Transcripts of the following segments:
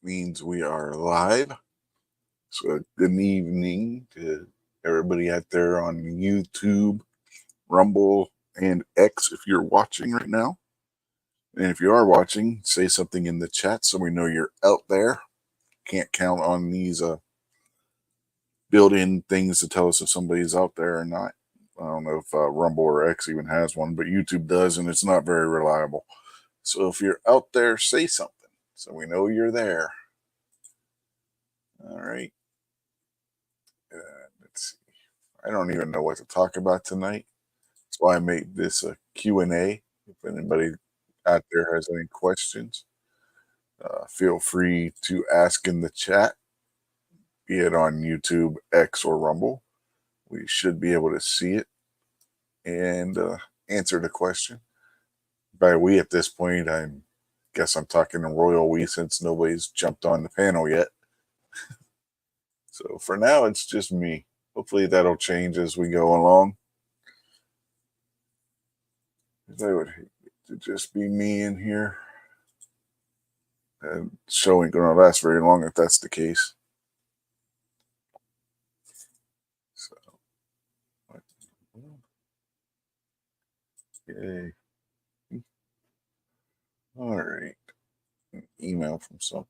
means we are live. So, good evening to everybody out there on YouTube, Rumble, and X if you're watching right now. And if you are watching, say something in the chat so we know you're out there. Can't count on these built-in things to tell us if somebody's out there or not. I don't know if Rumble or X even has one, but YouTube does, and it's not very reliable. So if you're out there, say something so we know you're there. All right. Let's see. I don't even know what to talk about tonight. That's why I made this a Q&A. If anybody out there has any questions, feel free to ask in the chat, be it on YouTube, X, or Rumble. We should be able to see it and answer the question. By we at this point, I guess I'm talking to Royal We since nobody's jumped on the panel yet. So for now, it's just me. Hopefully that'll change as we go along. I would hate it to just be me in here. And show ain't going to last very long if that's the case. So, yay. All right. An email from something.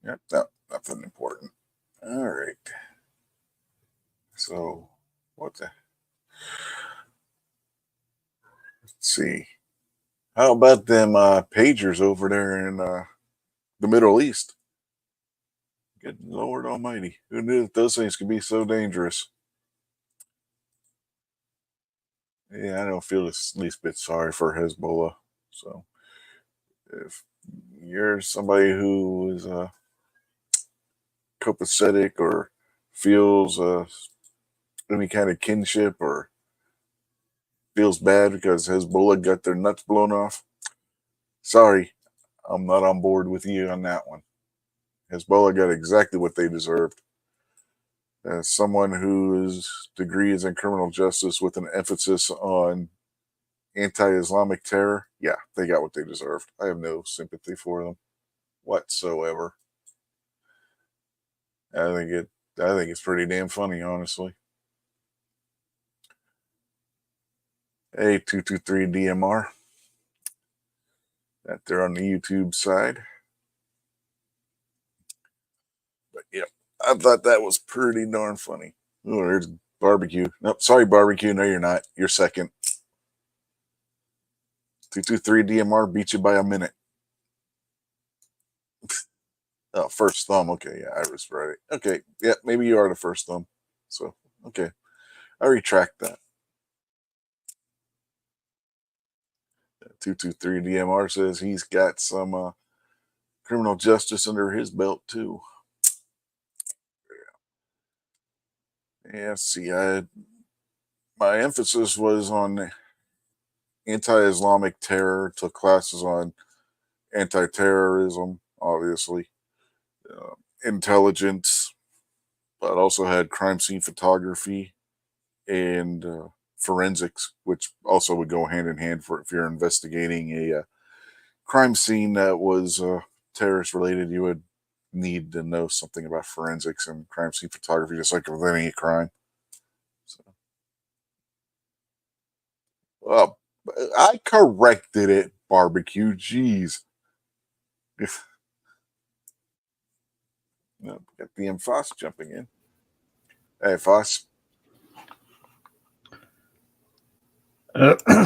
Yep, no, nothing important. All right. So, what the? Let's see. How about them pagers over there in the Middle East? Good Lord Almighty. Who knew that those things could be so dangerous? Yeah, I don't feel the least bit sorry for Hezbollah. So, if you're somebody who is copacetic or feels any kind of kinship or feels bad because Hezbollah got their nuts blown off, sorry, I'm not on board with you on that one. Hezbollah got exactly what they deserved. As someone whose degree is in criminal justice with an emphasis on anti-Islamic terror, yeah, they got what they deserved. I have no sympathy for them whatsoever. I think it's pretty damn funny, honestly. Hey, 223 DMR. That they're on the YouTube side. But yeah, I thought that was pretty darn funny. Oh, there's barbecue. Nope, sorry, barbecue. No, you're not. You're second. 223 DMR beat you by a minute. Oh, first thumb. Okay, yeah, I was right. Okay, yeah, maybe you are the first thumb. So, okay, I retract that. 223 DMR says he's got some criminal justice under his belt too. Yeah, see, my emphasis was on anti-Islamic terror, took classes on anti-terrorism, obviously, intelligence, but also had crime scene photography and forensics, which also would go hand in hand for if you're investigating a crime scene that was terrorist related. You would need to know something about forensics and crime scene photography, just like with any crime. So, well, I corrected it, barbecue. Jeez. No, got the M Foss jumping in. Hey, Foss.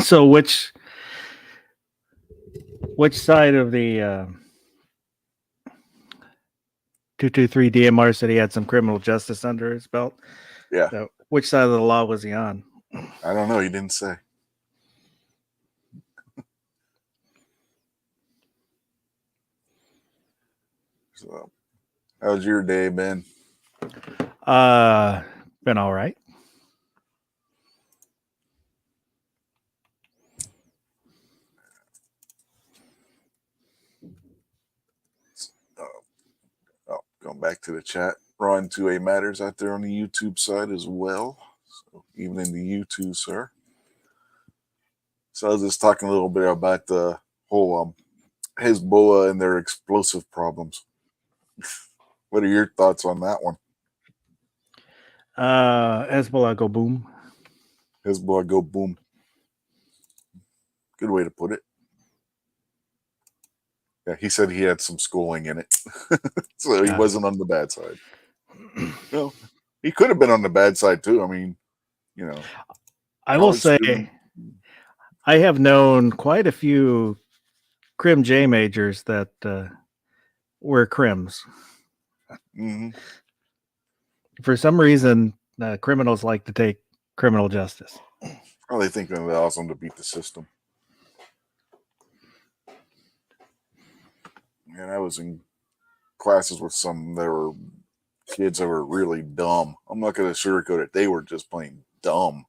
So which side of the 223 DMR said he had some criminal justice under his belt? Yeah. So which side of the law was he on? I don't know. He didn't say. So, how's your day been? Been all right. Going back to the chat, Ron 2A Matters out there on the YouTube side as well. So evening to you too, sir. So I was just talking a little bit about the whole Hezbollah and their explosive problems. What are your thoughts on that one? Hezbollah go boom. Hezbollah go boom. Good way to put it. Yeah, he said he had some schooling in it, so he wasn't on the bad side. Well, he could have been on the bad side too. I mean, I will say, student. I have known quite a few Crim J majors that were Crims. Mm-hmm. For some reason, criminals like to take criminal justice. Well, they think it allows them to beat the system. And I was in classes with some that were kids that were really dumb. I'm not going to sugarcoat it. They were just plain dumb.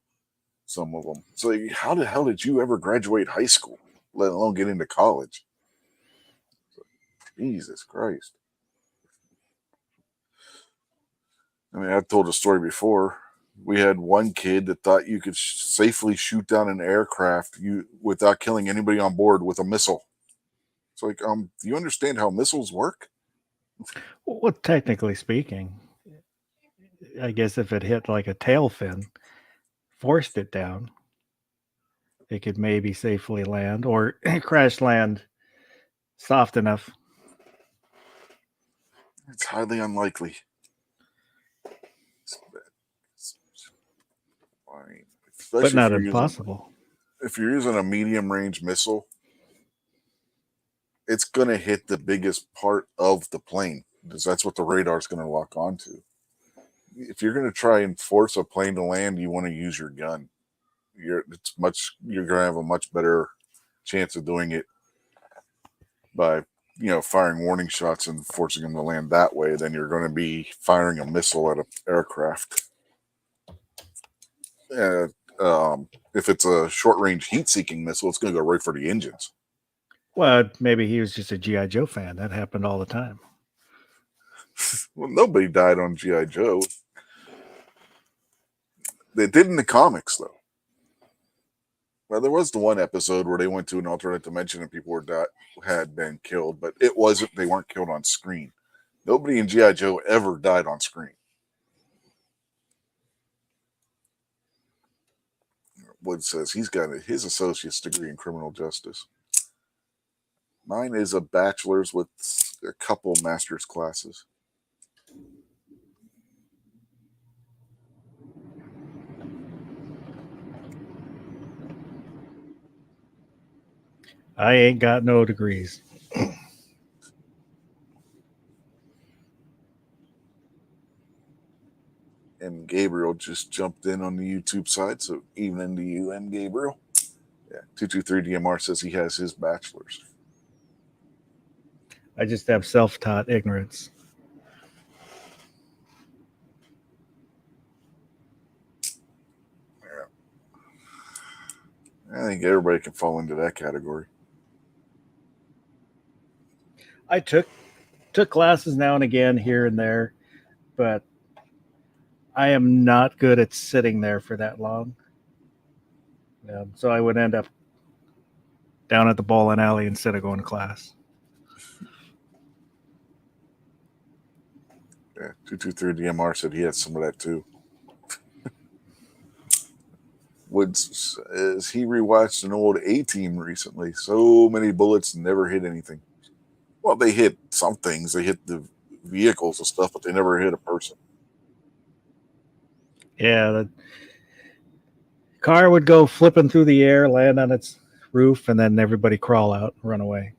Some of them. So, like, how the hell did you ever graduate high school, let alone get into college? Jesus Christ. I mean, I've told a story before. We had one kid that thought you could safely shoot down an aircraft without killing anybody on board with a missile. It's like, do you understand how missiles work? Well, technically speaking, I guess if it hit like a tail fin, forced it down, it could maybe safely land or crash land soft enough. It's highly unlikely. But not impossible. If you're using a medium range missile, it's going to hit the biggest part of the plane because that's what the radar is going to lock onto. If you're going to try and force a plane to land, you want to use your gun. You're going to have a much better chance of doing it by firing warning shots and forcing them to land that way than you're going to be firing a missile at an aircraft. If it's a short range heat seeking missile, it's going to go right for the engines. Well, maybe he was just a G.I. Joe fan. That happened all the time. Well, nobody died on G.I. Joe. They did in the comics, though. Well, there was the one episode where they went to an alternate dimension and people had been killed, but they weren't killed on screen. Nobody in G.I. Joe ever died on screen. Wood says he's got his associate's degree in criminal justice. Mine is a bachelor's with a couple master's classes. I ain't got no degrees. And Gabriel just jumped in on the YouTube side, so evening to you, M. Gabriel. Yeah, 223DMR says he has his bachelor's. I just have self-taught ignorance. Yeah. I think everybody can fall into that category. I took classes now and again here and there, but I am not good at sitting there for that long. So I would end up down at the bowling alley instead of going to class. Yeah, 223DMR said he had some of that too. Woods says he rewatched an old A-Team recently. So many bullets never hit anything. Well, they hit some things. They hit the vehicles and stuff, but they never hit a person. Yeah, the car would go flipping through the air, land on its roof, and then everybody crawl out and run away.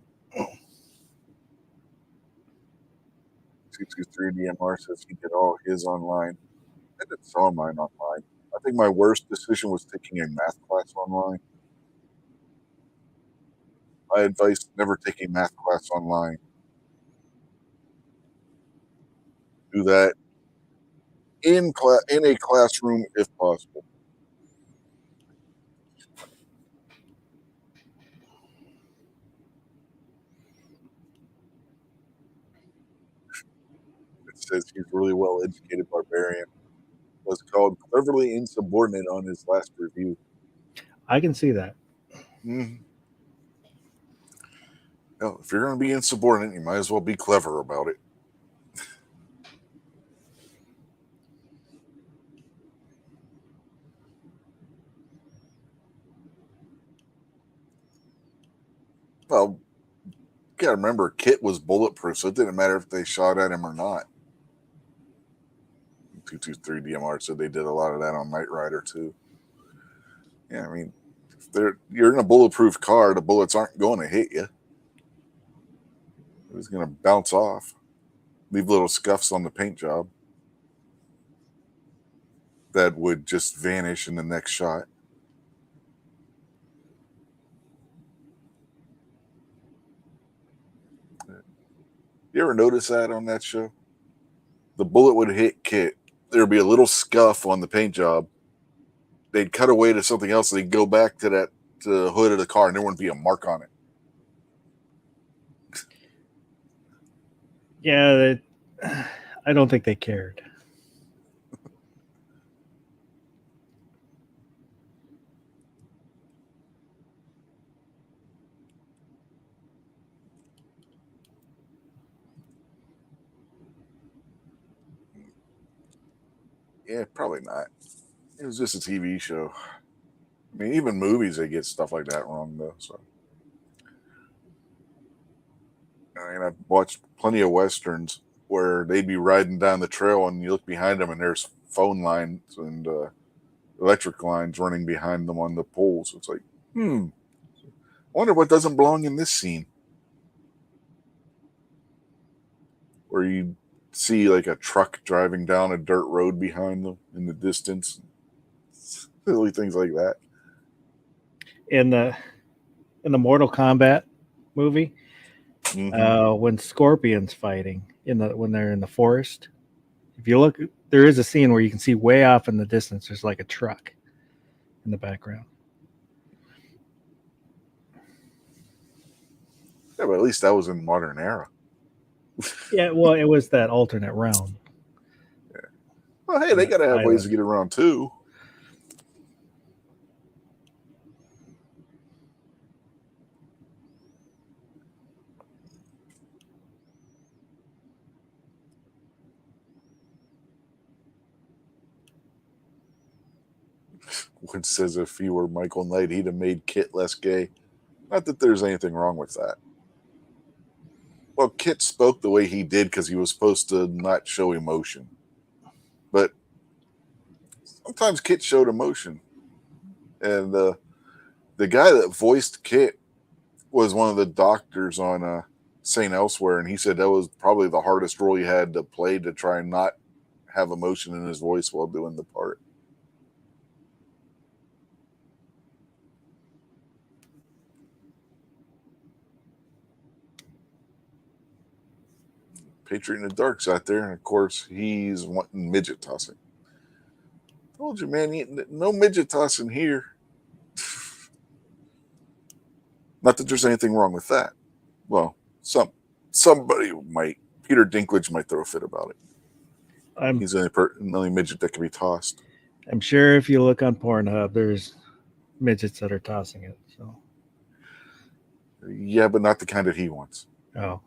223DMR says he did all his online. I did some of mine online. I think my worst decision was taking a math class online. My advice: never take a math class online. Do that in a classroom if possible. It says he's really well educated barbarian. Was called cleverly insubordinate on his last review. I can see that. Mm-hmm. No, if you're going to be insubordinate, you might as well be clever about it. Well, you gotta remember, Kit was bulletproof, so it didn't matter if they shot at him or not. 223 DMR said they did a lot of that on Knight Rider too. Yeah, I mean, if you're in a bulletproof car, the bullets aren't going to hit you. It's going to bounce off, leave little scuffs on the paint job that would just vanish in the next shot. You ever notice that on that show? The bullet would hit Kit. There'd be a little scuff on the paint job. They'd cut away to something else. They'd go back to the hood of the car, and there wouldn't be a mark on it. Yeah, I don't think they cared. Yeah, probably not. It was just a TV show. I mean, even movies, they get stuff like that wrong, though. So, I mean, I've watched plenty of westerns where they'd be riding down the trail, and you look behind them, and there's phone lines and electric lines running behind them on the poles. It's like, I wonder what doesn't belong in this scene. Where you see like a truck driving down a dirt road behind them in the distance. Silly things like that. In the Mortal Kombat movie, when Scorpion's fighting when they're in the forest, if you look, there is a scene where you can see way off in the distance there's like a truck in the background. Yeah, but at least that was in modern era. Yeah, well, it was that alternate realm. Yeah. Well, hey, they got to have ways to get around too. One says if he were Michael Knight, he'd have made Kit less gay. Not that there's anything wrong with that. Well, Kit spoke the way he did because he was supposed to not show emotion. But sometimes Kit showed emotion. And the guy that voiced Kit was one of the doctors on St. Elsewhere, and he said that was probably the hardest role he had to play, to try and not have emotion in his voice while doing the part. Patriot in the Dark's out there, and of course he's wanting midget tossing. Told you, man, no midget tossing here. Not that there's anything wrong with that. Well, somebody might. Peter Dinklage might throw a fit about it. He's the only midget that can be tossed. I'm sure if you look on Pornhub, there's midgets that are tossing it. So, yeah, but not the kind that he wants. Oh.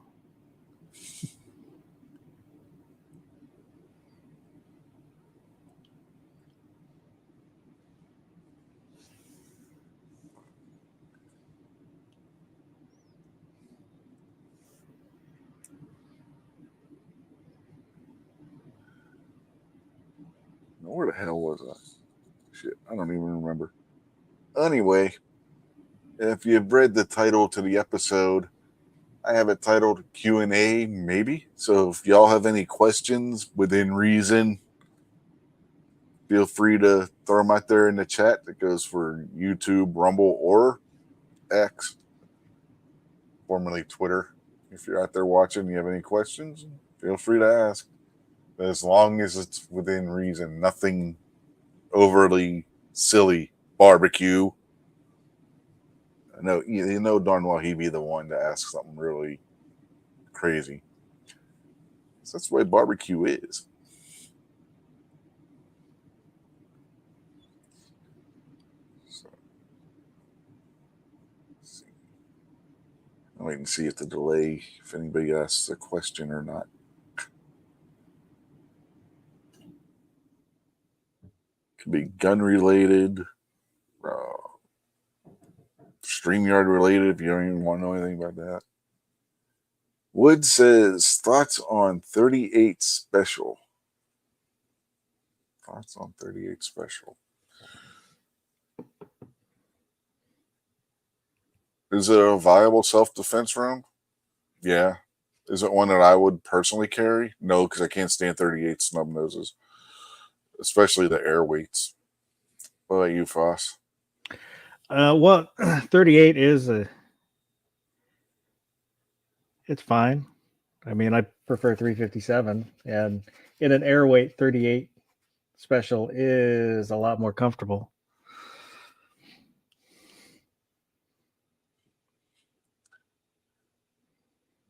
Where the hell was I? Shit, I don't even remember. Anyway, if you've read the title to the episode, I have it titled Q&A, maybe. So if y'all have any questions within reason, feel free to throw them out there in the chat. That goes for YouTube, Rumble, or X, formerly Twitter. If you're out there watching, you have any questions, feel free to ask. As long as it's within reason, nothing overly silly. Barbecue. I know, you know darn well he'd be the one to ask something really crazy. So that's the way barbecue is. I'll wait and see if the delay, if anybody asks a question or not. Could be gun related, StreamYard related if you don't even want to know anything about that. Wood says, thoughts on 38 Special. Thoughts on 38 Special. Is it a viable self-defense round? Yeah. Is it one that I would personally carry? No, because I can't stand 38 snub noses, especially the air weights. What about you, Foss? Well, 38 is it's fine. I mean, I prefer 357, and in an airweight, 38 Special is a lot more comfortable.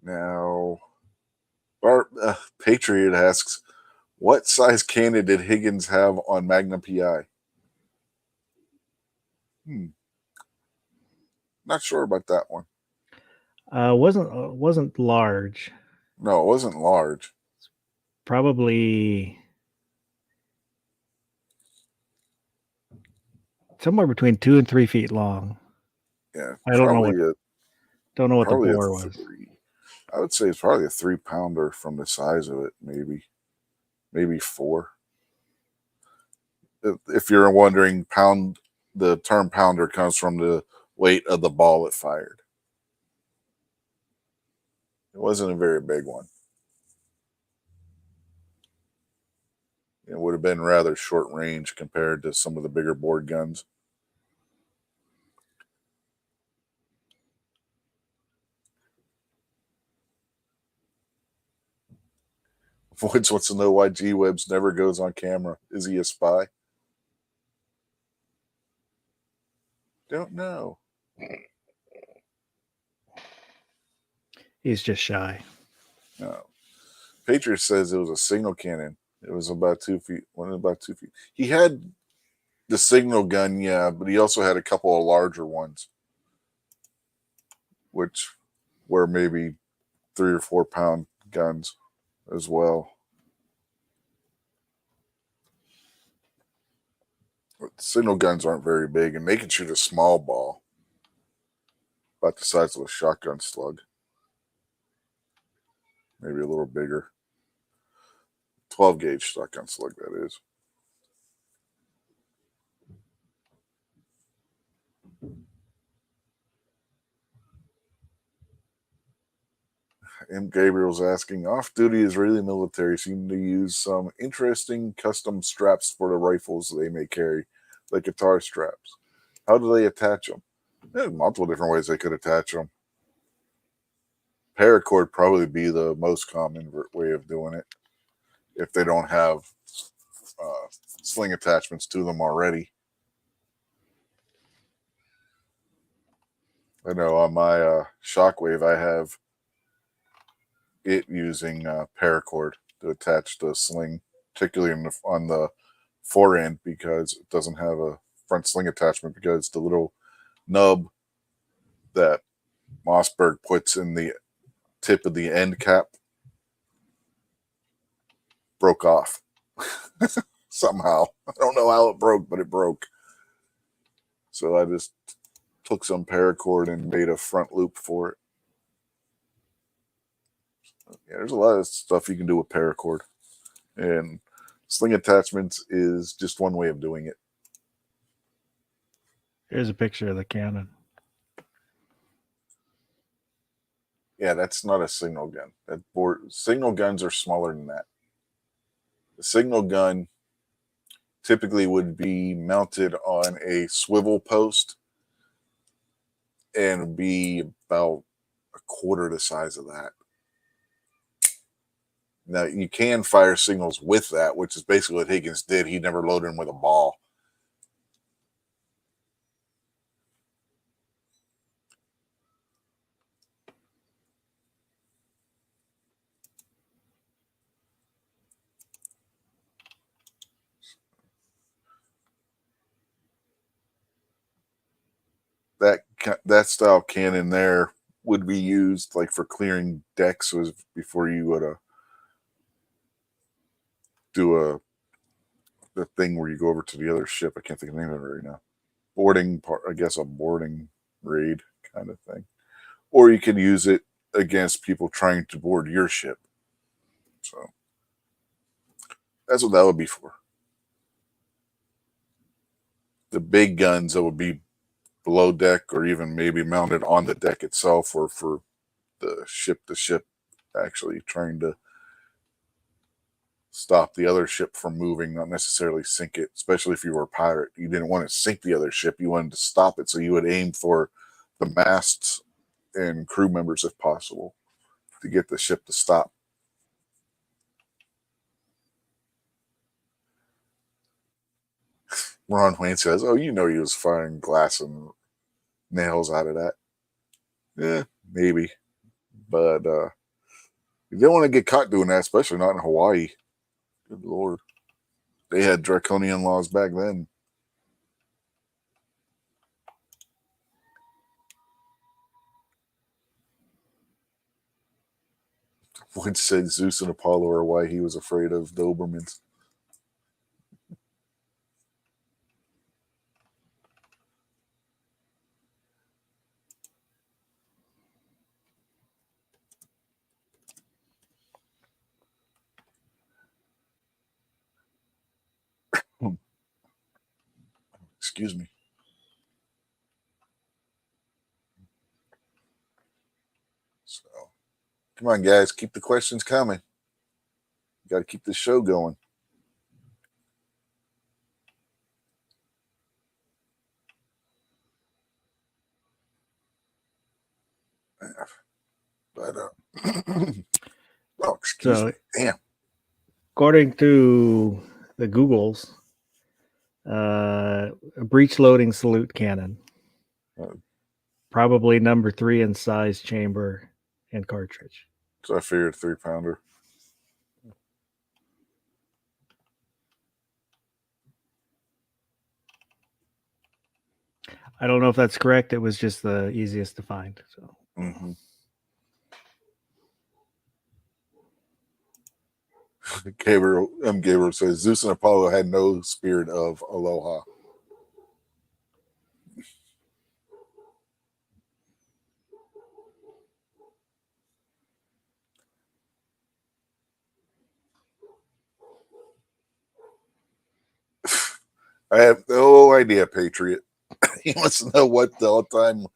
Now, Patriot asks, what size cannon did Higgins have on Magnum PI? Not sure about that one. Wasn't large. No, it wasn't large. Probably somewhere between 2 and 3 feet long. Yeah, I don't know what the probably bore was. I would say it's probably a 3-pounder from the size of it, maybe 4. If you're wondering, the term pounder comes from the weight of the ball it fired. It wasn't a very big one. It would have been rather short range compared to some of the bigger board guns. Woods wants to know why G Webs never goes on camera. Is he a spy? Don't know. He's just shy. No. Patriot says it was a signal cannon. It was about 2 feet. About 2 feet. He had the signal gun, yeah, but he also had a couple of larger ones, which were maybe 3 or 4 pound guns as well. But signal guns aren't very big, and they can shoot a small ball about the size of a shotgun slug. Maybe a little bigger. 12 gauge shotgun slug, that is. M. Gabriel's asking, off-duty Israeli military seem to use some interesting custom straps for the rifles they may carry, like guitar straps. How do they attach them? There's multiple different ways they could attach them. Paracord probably be the most common way of doing it if they don't have sling attachments to them already. I know on my Shockwave I have it using paracord to attach the sling, particularly on the forend, because it doesn't have a front sling attachment, because the little nub that Mossberg puts in the tip of the end cap broke off somehow. I don't know how it broke, but it broke. So I just took some paracord and made a front loop for it. Yeah, there's a lot of stuff you can do with paracord, and sling attachments is just one way of doing it. Here's a picture of the cannon. Yeah, that's not a signal gun. Signal guns are smaller than that. The signal gun typically would be mounted on a swivel post and be about a quarter the size of that. Now, you can fire signals with that, which is basically what Higgins did. He never loaded them with a ball. That style cannon there would be used like for clearing decks before you would do the thing where you go over to the other ship. I can't think of the name of it right now. Boarding part, I guess a boarding raid kind of thing. Or you could use it against people trying to board your ship. So that's what that would be for. The big guns that would be below deck or even maybe mounted on the deck itself, or for the ship to ship actually trying to stop the other ship from moving, not necessarily sink it, especially if you were a pirate. You didn't want to sink the other ship, you wanted to stop it, so you would aim for the masts and crew members if possible to get the ship to stop. Ron Wayne says, "Oh, you know he was firing glass and nails out of that." Yeah, maybe. But you don't want to get caught doing that, especially not in Hawaii. Good Lord. They had draconian laws back then. Wood said Zeus and Apollo are why he was afraid of Dobermans. Excuse me. So, come on, guys, keep the questions coming. Got to keep the show going. But oh, excuse me. Damn. According to the Googles, a breech loading salute cannon, probably number 3 in size, chamber, and cartridge. So I figured 3-pounder. I don't know if that's correct. It was just the easiest to find. So. Mm-hmm. Gabriel says Zeus and Apollo had no spirit of aloha. I have no idea, Patriot. He wants to know what the all-time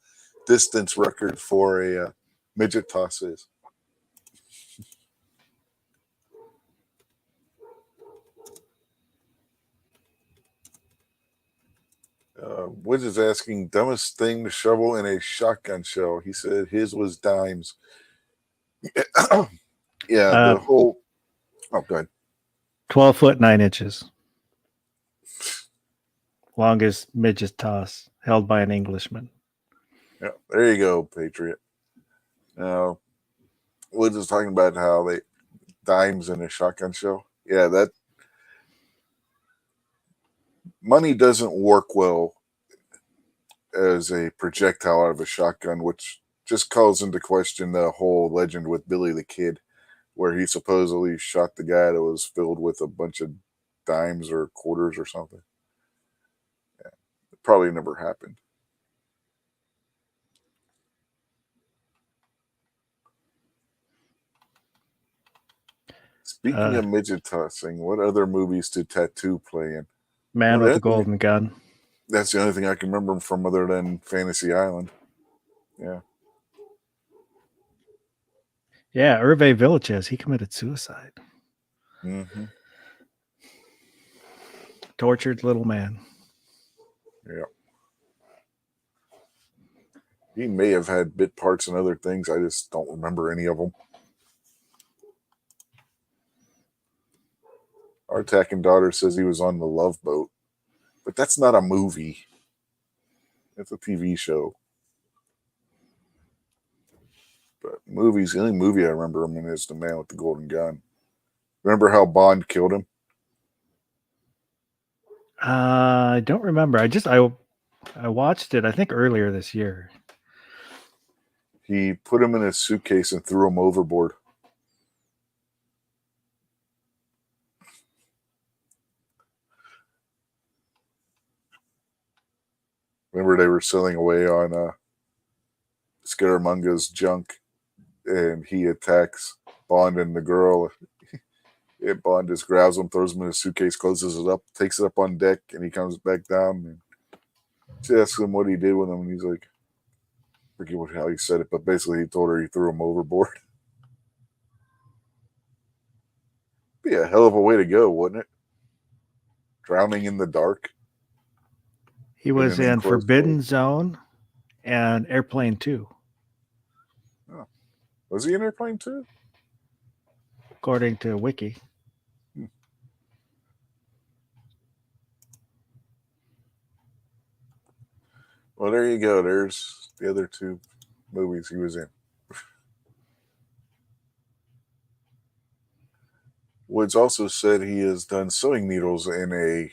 distance record for a midget toss is. Woods is asking, dumbest thing to shovel in a shotgun shell. He said his was dimes. Yeah, the whole. Oh, go ahead. 12 foot 9 inches. Longest midget toss held by an Englishman. Yeah, there you go, Patriot. Now, Woods is talking about how they dimes in a shotgun shell. Yeah, that money doesn't work well as a projectile out of a shotgun, which just calls into question the whole legend with Billy the Kid, where he supposedly shot the guy that was filled with a bunch of dimes or quarters or something. Yeah, it probably never happened. Speaking of midget tossing, what other movies did Tattoo play in? Man with the Golden Gun. That's the only thing I can remember from other than Fantasy Island. Yeah. Yeah, Hervé Villachez, he committed suicide. Mm-hmm. Tortured little man. Yeah. He may have had bit parts and other things. I just don't remember any of them. Our attacking daughter says he was on the Love Boat, but that's not a movie. It's a TV show. But movies, the only movie I remember him in is The Man with the Golden Gun. Remember how Bond killed him? I don't remember. I watched it, I think, earlier this year. He put him in a suitcase and threw him overboard. Remember they were sailing away on Scaramunga's junk, and he attacks Bond and the girl. And Bond just grabs him, throws him in a suitcase, closes it up, takes it up on deck, and he comes back down. And she asks him what he did with him, and he's like, I forget how he said it, but basically he told her he threw him overboard. Be a hell of a way to go, wouldn't it? Drowning in the dark. He was an in enclosed Forbidden boat. Zone and Airplane 2, Was he in Airplane too? according to Wiki. Well, there you go. There's the other two movies he was in. Woods also said he has done sewing needles in a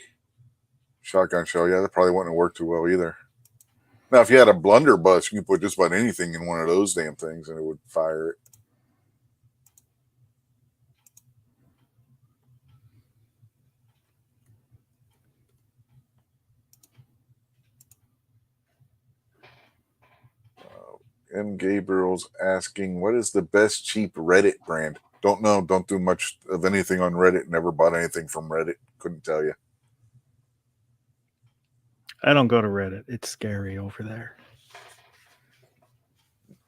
shotgun shell. Yeah, that probably wouldn't work too well either. Now, if you had a blunderbuss, you could put just about anything in one of those damn things and it would fire it. M. Gabriel's asking, what is the best cheap Reddit brand? Don't know. Don't do much of anything on Reddit. Never bought anything from Reddit. Couldn't tell you. I don't go to Reddit. It's scary over there.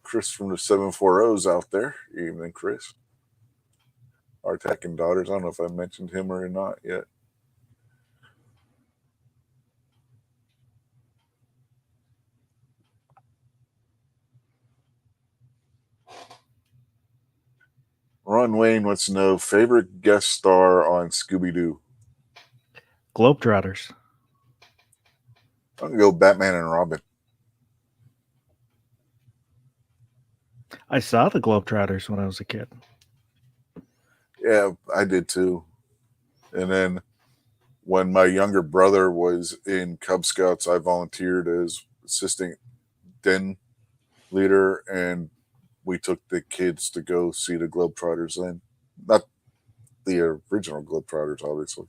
Chris from the 740's out there. Evening, Chris. Our attacking daughters. I don't know if I mentioned him or not yet. Ron Wayne wants to know favorite guest star on Scooby-Doo. Globetrotters. I'm gonna go Batman and Robin. I saw the Globetrotters when I was a kid. Yeah, I did too. And then when my younger brother was in Cub Scouts, I volunteered as assistant den leader, and we took the kids to go see the Globetrotters then. Not the original Globetrotters, obviously.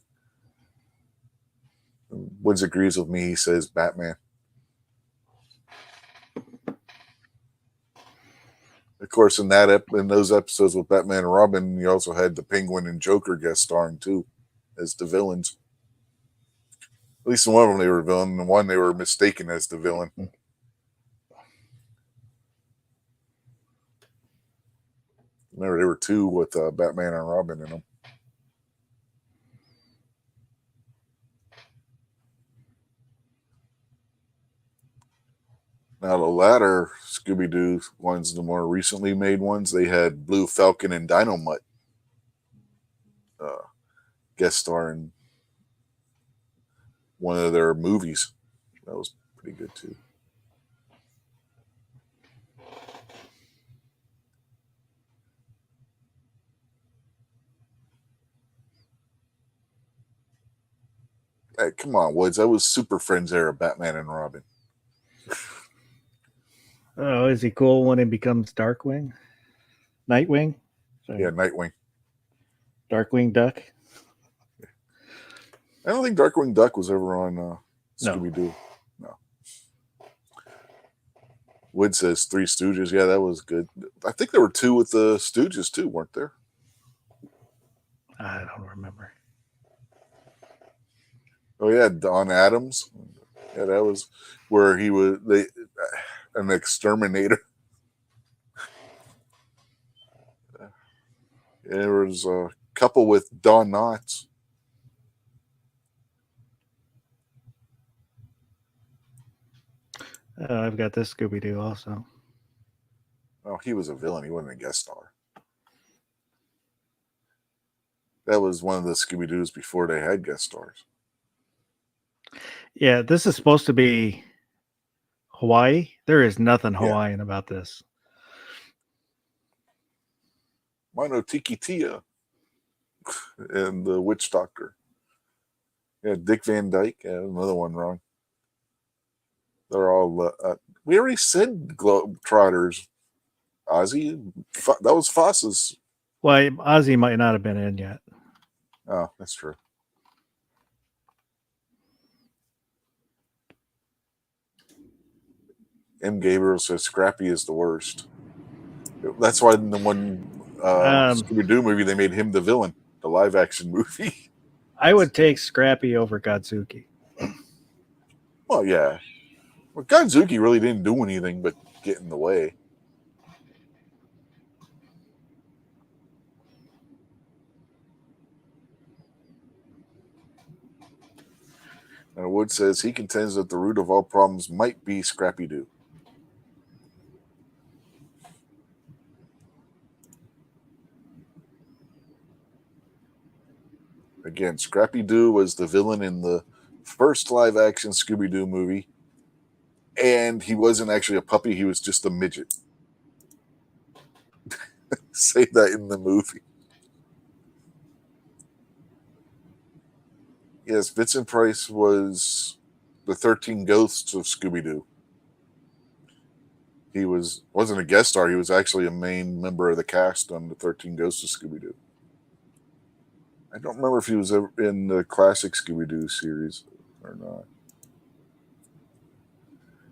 Woods agrees with me. He says Batman. Of course, in those episodes with Batman and Robin, you also had the Penguin and Joker guest starring too as the villains. At least in one of them they were villain, and one they were mistaken as the villain. Remember, there were two with Batman and Robin in them. Now, the latter Scooby-Doo ones, the more recently made ones, they had Blue Falcon and Dynamite guest star in one of their movies. That was pretty good, too. Hey, come on, Woods. That was Super Friends era, Batman and Robin. Oh, is he cool when he becomes Darkwing? Nightwing? Sorry. Yeah, Nightwing. Darkwing Duck? I don't think Darkwing Duck was ever on Scooby-Doo. No. Wood says Three Stooges. Yeah, that was good. I think there were two with the Stooges too, weren't there? I don't remember. Oh yeah, Don Adams. Yeah, that was where he was an exterminator. There was a couple with Don Knotts. I've got this Scooby-Doo also. Oh, he was a villain. He wasn't a guest star. That was one of the Scooby-Doos before they had guest stars. Yeah, this is supposed to be Hawaii. There is nothing Hawaiian about this. Mono Tiki Tia and the Witch Doctor. Yeah, Dick Van Dyke. Yeah, another one wrong. They're all. We already said Globetrotters. Ozzy. That was Foss's. Well, Ozzy might not have been in yet. Oh, that's true. M. Gabriel says Scrappy is the worst. That's why in the one Scooby-Doo movie, they made him the villain, the live-action movie. I would take Scrappy over Godzuki. Well, yeah. Well, Godzuki really didn't do anything but get in the way. And Wood says he contends that the root of all problems might be Scrappy-Doo. Again, Scrappy-Doo was the villain in the first live-action Scooby-Doo movie. And he wasn't actually a puppy, he was just a midget. Say that in the movie. Yes, Vincent Price was the 13 Ghosts of Scooby-Doo. He wasn't a guest star, he was actually a main member of the cast on the 13 Ghosts of Scooby-Doo. I don't remember if he was ever in the classic Scooby-Doo series or not.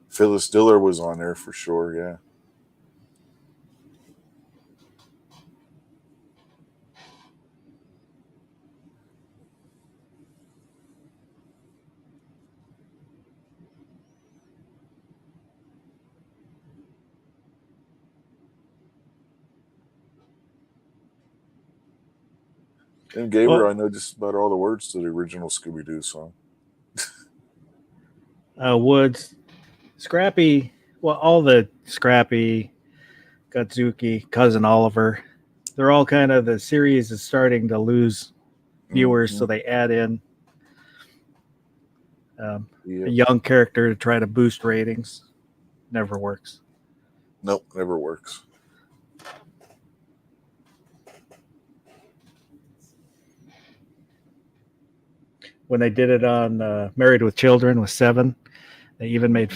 Phyllis Diller was on there for sure, yeah. And Gabriel, I know just about all the words to the original Scooby-Doo song. Woods, Scrappy, well, all the Scrappy, Godzuki, Cousin Oliver, they're all kind of, the series is starting to lose viewers, so they add in a young character to try to boost ratings. Never works. Nope, never works. When they did it on Married with Children with 7, they even made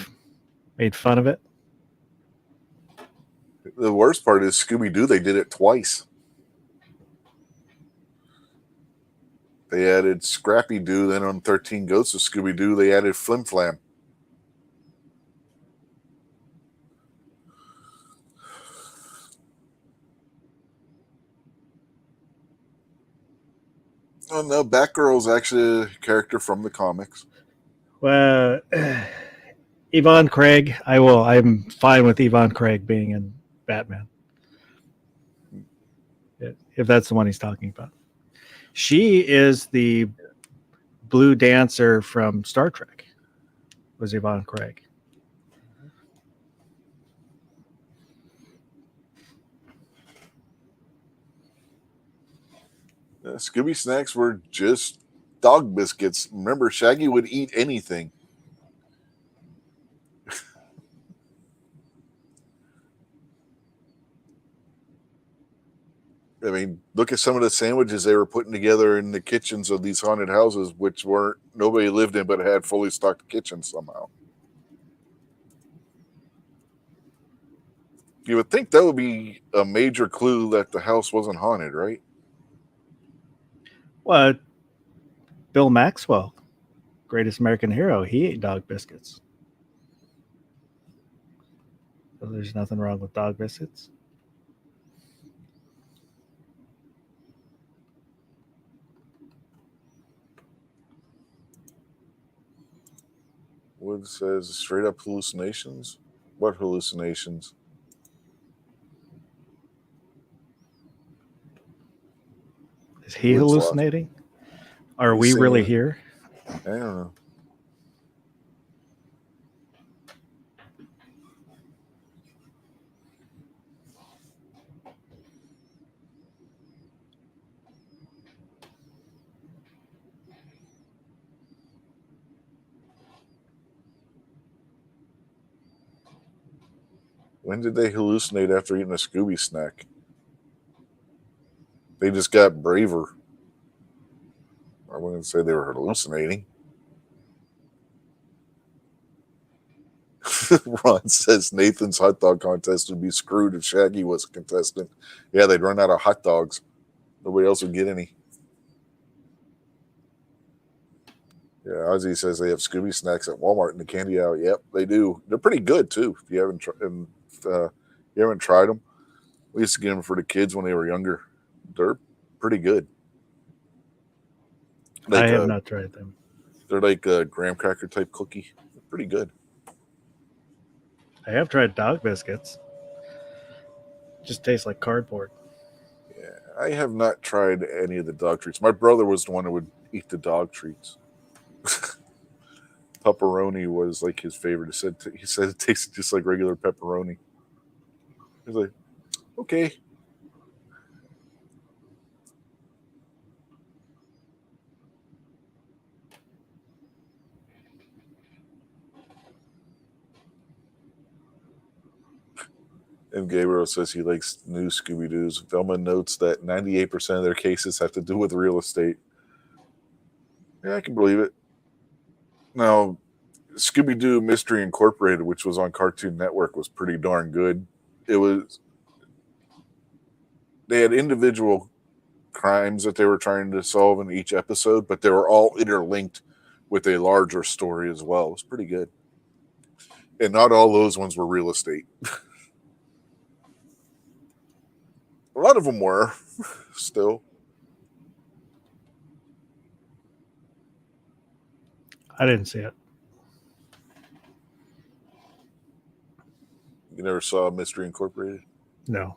fun of it. The worst part is Scooby-Doo, they did it twice. They added Scrappy-Doo, then on 13 Ghosts of Scooby-Doo, they added Flim Flam. Oh no, Batgirl's actually a character from the comics. Well, Yvonne Craig, I'm fine with Yvonne Craig being in Batman. If that's the one he's talking about. She is the Blue Dancer from Star Trek, was Yvonne Craig. Scooby snacks were just dog biscuits. Remember, Shaggy would eat anything. I mean, look at some of the sandwiches they were putting together in the kitchens of these haunted houses, which nobody lived in, but had fully stocked kitchens somehow. You would think that would be a major clue that the house wasn't haunted, right? Well, Bill Maxwell, Greatest American Hero, he ate dog biscuits. So there's nothing wrong with dog biscuits. Wood says straight up hallucinations. What hallucinations? Is he hallucinating? Are we really here? I don't know. When did they hallucinate after eating a Scooby snack? They just got braver. I wouldn't say they were hallucinating. Ron says Nathan's hot dog contest would be screwed if Shaggy was a contestant. Yeah, they'd run out of hot dogs. Nobody else would get any. Yeah, Ozzy says they have Scooby snacks at Walmart in the candy aisle. Yep, they do. They're pretty good too. If you haven't you haven't tried them, we used to get them for the kids when they were younger. They're pretty good. I Like have not tried them. they're like a graham cracker type cookie. They're pretty good. I have tried dog biscuits. Just tastes like cardboard. Yeah, I have not tried any of the dog treats. My brother was the one who would eat the dog treats. Pepperoni was like his favorite. He said it tasted just like regular pepperoni. He's like, okay. And Gabriel says he likes new Scooby Doo's. Velma notes that 98% of their cases have to do with real estate. Yeah, I can believe it. Now, Scooby Doo Mystery Incorporated, which was on Cartoon Network, was pretty darn good. They had individual crimes that they were trying to solve in each episode, but they were all interlinked with a larger story as well. It was pretty good. And not all those ones were real estate. A lot of them were still. I didn't see it. You never saw Mystery Incorporated? No.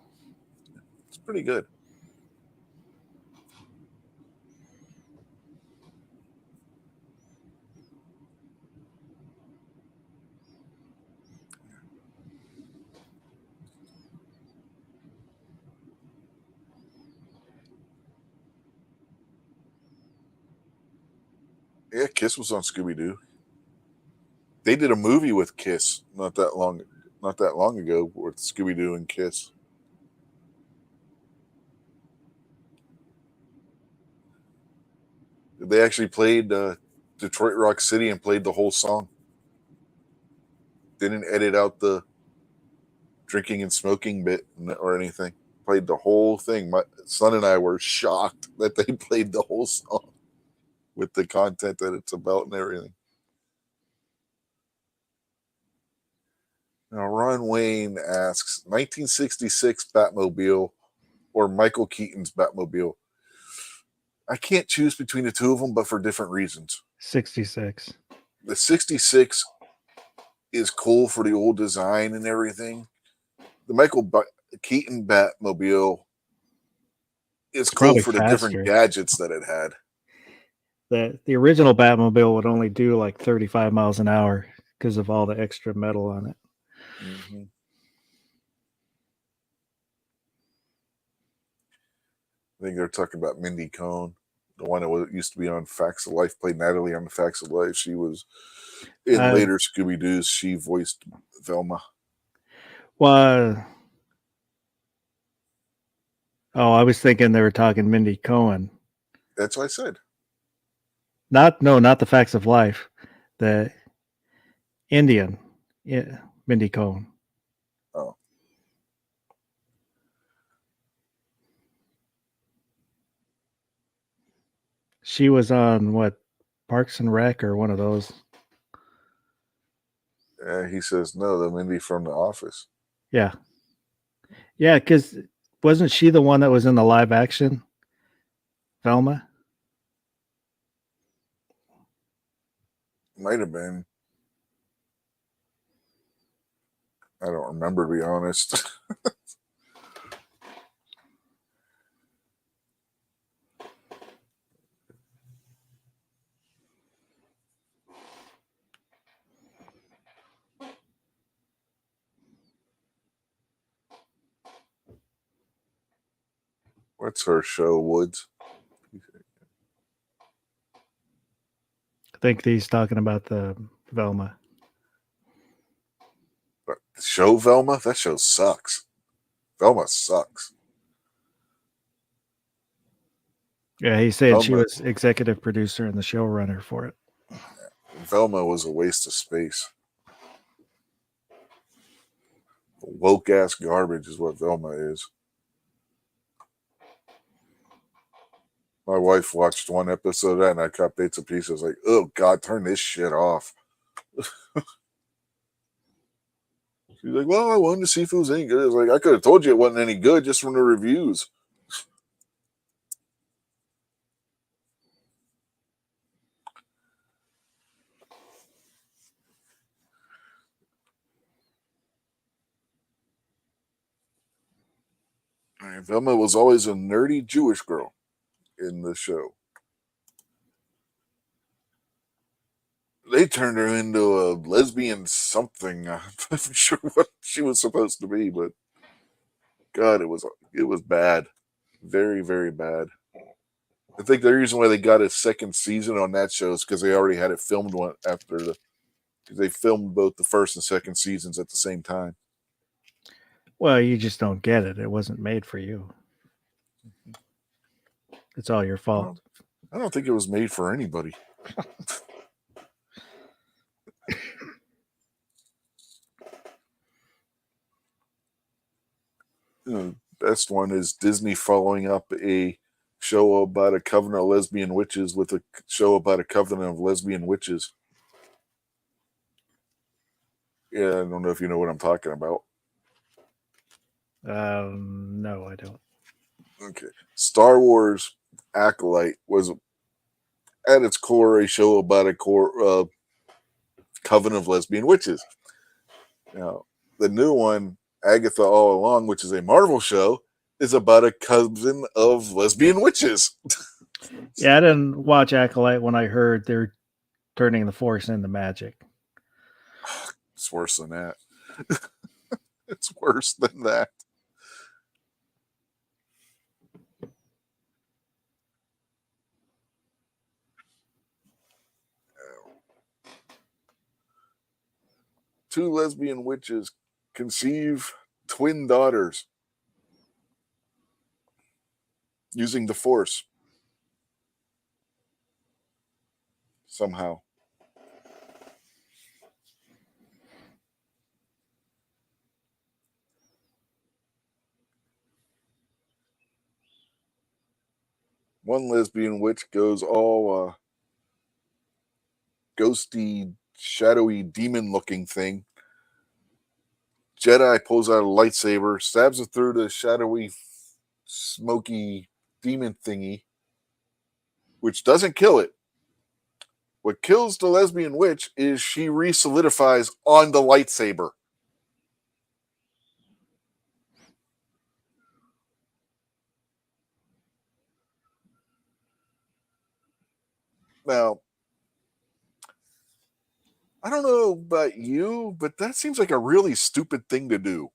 It's pretty good. Yeah, Kiss was on Scooby Doo. They did a movie with Kiss not that long ago with Scooby Doo and Kiss. They actually played Detroit Rock City and played the whole song. They didn't edit out the drinking and smoking bit or anything. Played the whole thing. My son and I were shocked that they played the whole song with the content that it's about and everything. Now, Ron Wayne asks 1966 Batmobile or Michael Keaton's Batmobile. I can't choose between the two of them, but for different reasons. 66. The 66 is cool for the old design and everything. The Michael Keaton Batmobile is cool Probably for the faster. different gadgets that it had. The original Batmobile would only do like 35 miles an hour because of all the extra metal on it. Mm-hmm. I think they're talking about Mindy Cohn, the one that used to be on Facts of Life, played Natalie on the Facts of Life. She was in later Scooby Doo's. She voiced Velma. Well, I was thinking they were talking Mindy Cohn. That's what I said. Not the Facts of Life. The Indian, Mindy Cohn. Oh. She was on what, Parks and Rec or one of those. He says no, the Mindy from The Office. Yeah, because wasn't she the one that was in the live action Velma? Might have been. I don't remember, to be honest. What's her show, Woods? I think he's talking about the Velma. The show Velma? That show sucks. Velma sucks. Yeah, he said she was executive producer and the showrunner for it. Velma was a waste of space. Woke ass garbage is what Velma is. My wife watched one episode of that, and I caught bits and pieces. I was like, "Oh God, turn this shit off." She's like, "Well, I wanted to see if it was any good." I was like, "I could have told you it wasn't any good just from the reviews." And Velma was always a nerdy Jewish girl in the show. They turned her into a lesbian something. I'm not sure what she was supposed to be, but God, it was bad, very very bad. I think the reason why they got a second season on that show is because they already had it filmed one after the. They filmed both the first and second seasons at the same time. Well, you just don't get it. It wasn't made for you. It's all your fault. I don't think it was made for anybody. The best one is Disney following up a show about a covenant of lesbian witches with a show about a covenant of lesbian witches. Yeah, I don't know if you know what I'm talking about. No, I don't. Okay. Star Wars Acolyte was at its core a show about a coven of lesbian witches. Now, the new one, Agatha All Along, which is a Marvel show, is about a coven of lesbian witches. Yeah, I didn't watch Acolyte when I heard they're turning the Force into magic. It's worse than that. It's worse than that. Two lesbian witches conceive twin daughters using the Force somehow. One lesbian witch goes all ghosty, shadowy, demon-looking thing. Jedi pulls out a lightsaber, stabs it through the shadowy, smoky demon thingy, which doesn't kill it. What kills the lesbian witch is she re-solidifies on the lightsaber. Now, I don't know about you, but that seems like a really stupid thing to do.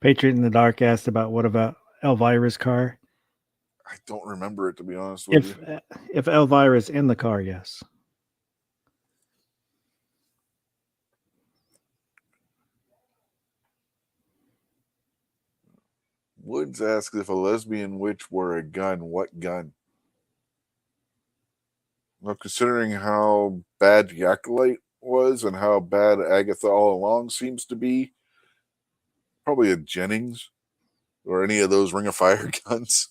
Patriot in the Dark asked about what about Elvira's car? I don't remember it, to be honest with you. If Elvira's in the car, yes. Woods asks if a lesbian witch were a gun, what gun? Well, considering how bad the Acolyte was and how bad Agatha All Along seems to be, probably a Jennings or any of those Ring of Fire guns.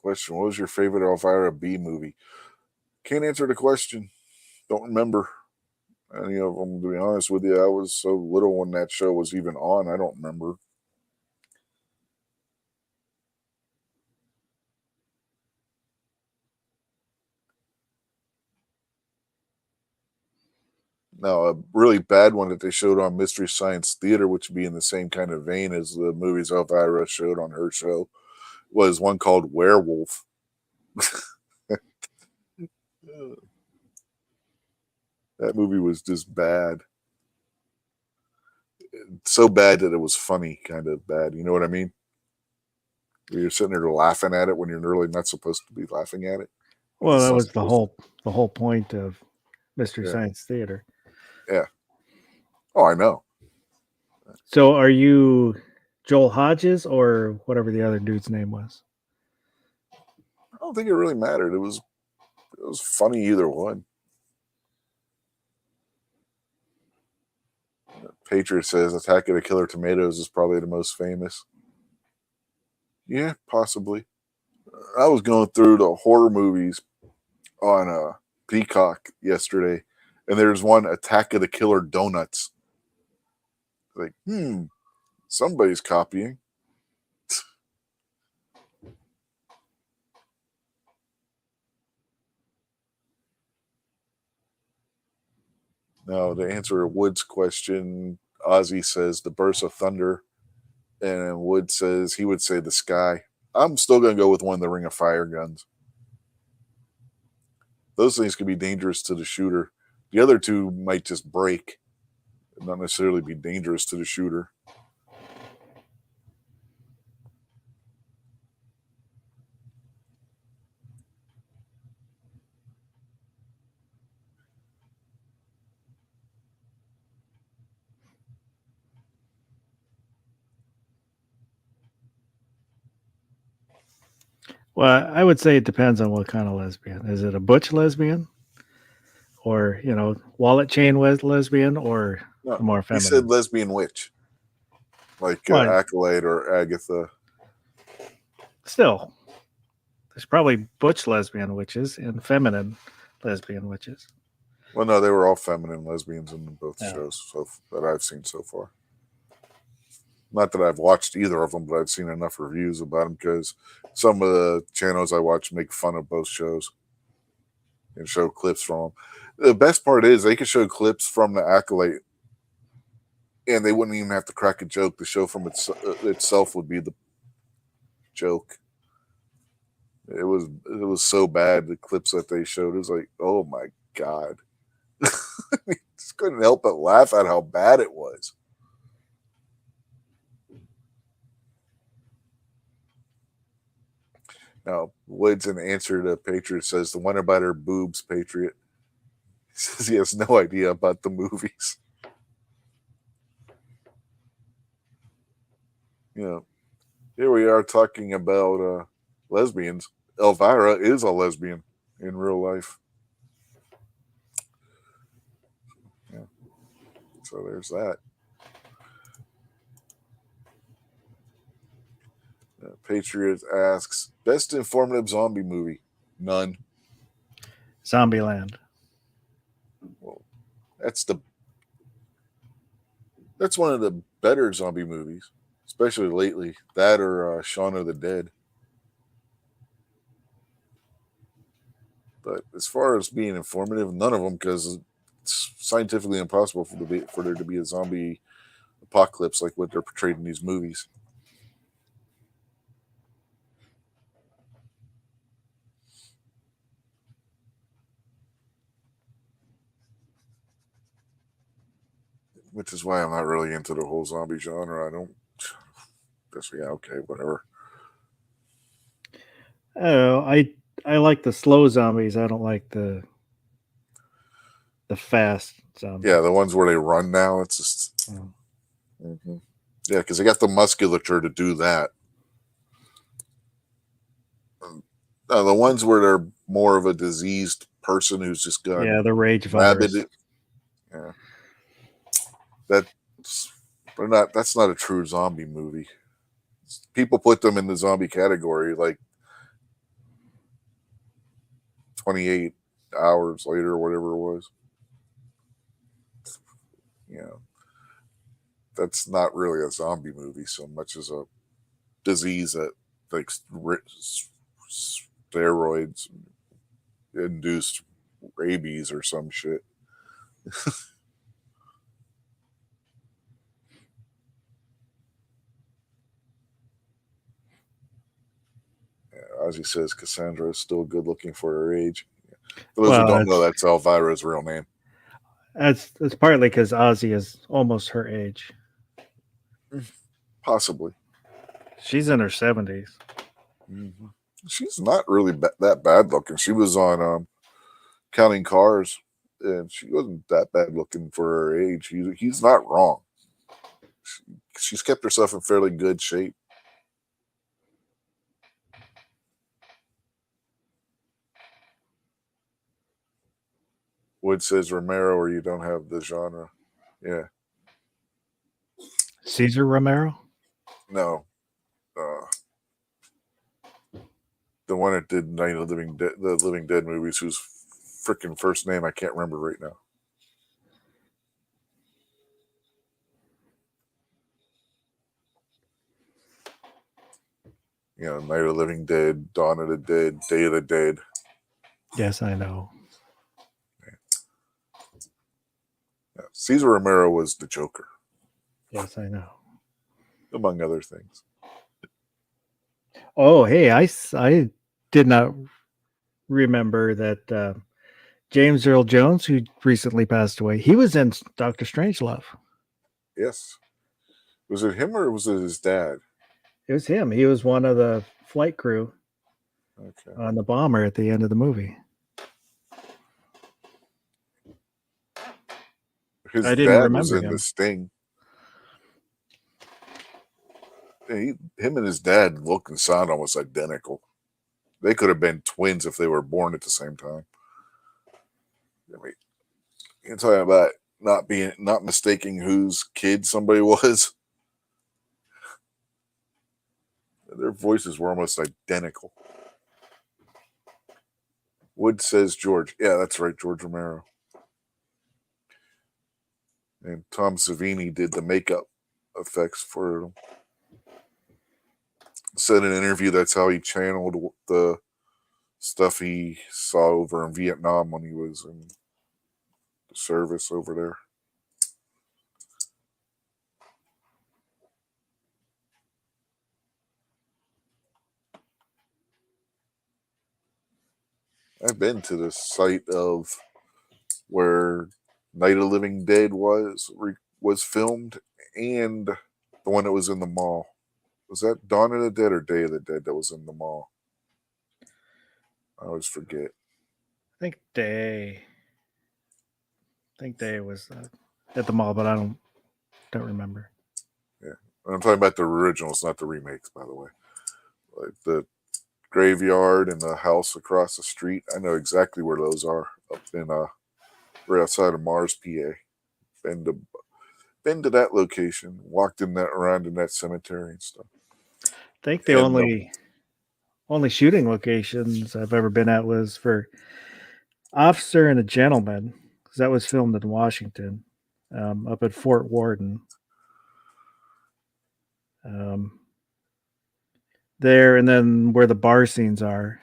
Question: what was your favorite Elvira B movie? Can't answer the question. Don't remember any of them, to be honest with you. I was so little when that show was even on. I don't remember. Now, a really bad one that they showed on Mystery Science Theater, which would be in the same kind of vein as the movies Elvira showed on her show, was one called Werewolf. That movie was just bad. So bad that it was funny, kind of bad. You know what I mean? You're sitting there laughing at it when you're really not supposed to be laughing at it. Well, It's that not was supposed the whole point of Mystery Yeah. Science Theater. Yeah. Oh, I know. So are you Joel Hodges or whatever the other dude's name was. I don't think it really mattered. It was funny either one. Patriot says Attack of the Killer Tomatoes is probably the most famous. Yeah, possibly. I was going through the horror movies on Peacock yesterday, and there's one, Attack of the Killer Donuts. Like, somebody's copying. Now, to answer Wood's question, Ozzy says the burst of thunder, and Wood says he would say the sky. I'm still going to go with one of the Ring of Fire guns. Those things could be dangerous to the shooter. The other two might just break, not necessarily be dangerous to the shooter. Well, I would say it depends on what kind of lesbian. Is it a butch lesbian, or wallet chain lesbian, or No, more he feminine? said lesbian witch, like Acolyte or Agatha. Still, there's probably butch lesbian witches and feminine lesbian witches. Well, no, they were all feminine lesbians in both shows that I've seen so far. Not that I've watched either of them, but I've seen enough reviews about them because some of the channels I watch make fun of both shows and show clips from them. The best part is they could show clips from the Acolyte and they wouldn't even have to crack a joke. The show from itself would be the joke. It was so bad, the clips that they showed. It was like, oh my God. I just couldn't help but laugh at how bad it was. Now, Woods, in answer to Patriot, says the one about her boobs, Patriot. He says he has no idea about the movies. Here we are talking about lesbians. Elvira is a lesbian in real life. Yeah. So there's that. Patriot asks, best informative zombie movie? None. Zombieland. Well, that's one of the better zombie movies, especially lately. That or Shaun of the Dead. But as far as being informative, none of them, because it's scientifically impossible for there to be a zombie apocalypse like what they're portrayed in these movies. Which is why I'm not really into the whole zombie genre. I don't. Yeah, okay, whatever. Oh, I like the slow zombies. I don't like the fast zombies. Yeah, the ones where they run now. It's just. Mm-hmm. Yeah, because they got the musculature to do that. The ones where they're more of a diseased person who's just got the rage virus. Yeah, that's not a true zombie movie. People put them in the zombie category like 28 hours later or whatever it was. That's not really a zombie movie so much as a disease that like steroids induced rabies or some shit. Ozzy says Cassandra is still good looking for her age. For those who don't know, that's Elvira's real name. That's partly because Ozzy is almost her age. Possibly. She's in her 70s. Mm-hmm. She's not really that bad looking. She was on Counting Cars, and she wasn't that bad looking for her age. He's not wrong. she's kept herself in fairly good shape. Wood says Romero, or you don't have the genre. Yeah, Caesar Romero. no. The one that did Night of the Living Dead movies, whose freaking first name I can't remember right now. You know, Night of the Living Dead, Dawn of the Dead, Day of the Dead. Yes, I know. Yeah. Cesar Romero was the Joker, Yes, I know. among other things. Oh, hey, I did not remember that James Earl Jones, who recently passed away, he was in Doctor Strangelove. Yes. Was it him or was it his dad? It was him. He was one of the flight crew Okay. on the bomber at the end of the movie. His I didn't dad was remember in The him. Sting. Yeah, him and his dad look and sound almost identical. They could have been twins if they were born at the same time. I mean, you're talking about not mistaking whose kid somebody was. Their voices were almost identical. Wood says George. Yeah, that's right, George Romero. And Tom Savini did the makeup effects for him. Said in an interview that's how he channeled the stuff he saw over in Vietnam when he was in the service over there. I've been to the site of where Night of the Living Dead was filmed, and the one that was in the mall. Was that Dawn of the Dead or Day of the Dead that was in the mall? I always forget. I think Day was at the mall, but I don't remember. Yeah, I'm talking about the originals, not the remakes, by the way. Like the graveyard and the house across the street. I know exactly where those are, up in right outside of Mars, PA. Been to that location, walked in that around in that cemetery and stuff. I think the And only shooting locations I've ever been at was for Officer and a Gentleman, because that was filmed in Washington, up at Fort Worden. There, and then where the bar scenes are.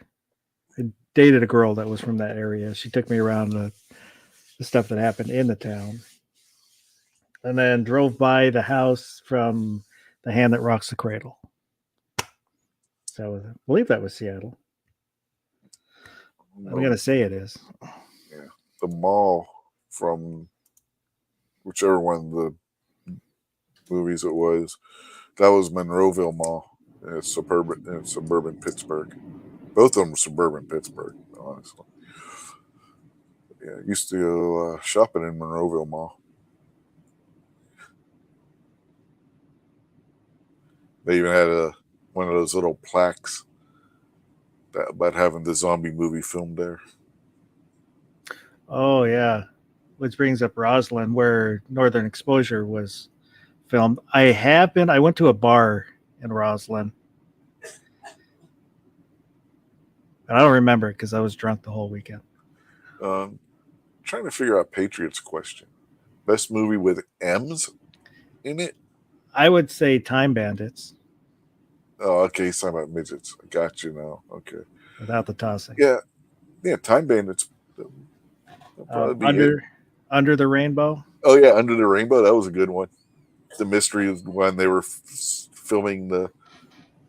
I dated a girl that was from that area. She took me around the stuff that happened in the town, and then drove by the house from The Hand That Rocks the Cradle. So I believe that was Seattle. I'm going to say it is. Yeah, the mall from whichever one of the movies it was, that was Monroeville Mall. And it's suburban Pittsburgh. Both of them were suburban Pittsburgh, honestly. Yeah, I used to go shopping in Monroeville Mall. They even had one of those little plaques about having the zombie movie filmed there. Oh, yeah. Which brings up Roslyn, where Northern Exposure was filmed. I went to a bar in Roslyn. But I don't remember it because I was drunk the whole weekend. Trying to figure out Patriots question. Best movie with M's in it? I would say Time Bandits Oh, okay. He's talking about midgets. I got you now. Okay. without the tossing. Yeah. Time Bandits. That'll probably be it. Under the Rainbow. Oh, yeah. Under the Rainbow. That was a good one. The mystery of when they were filming the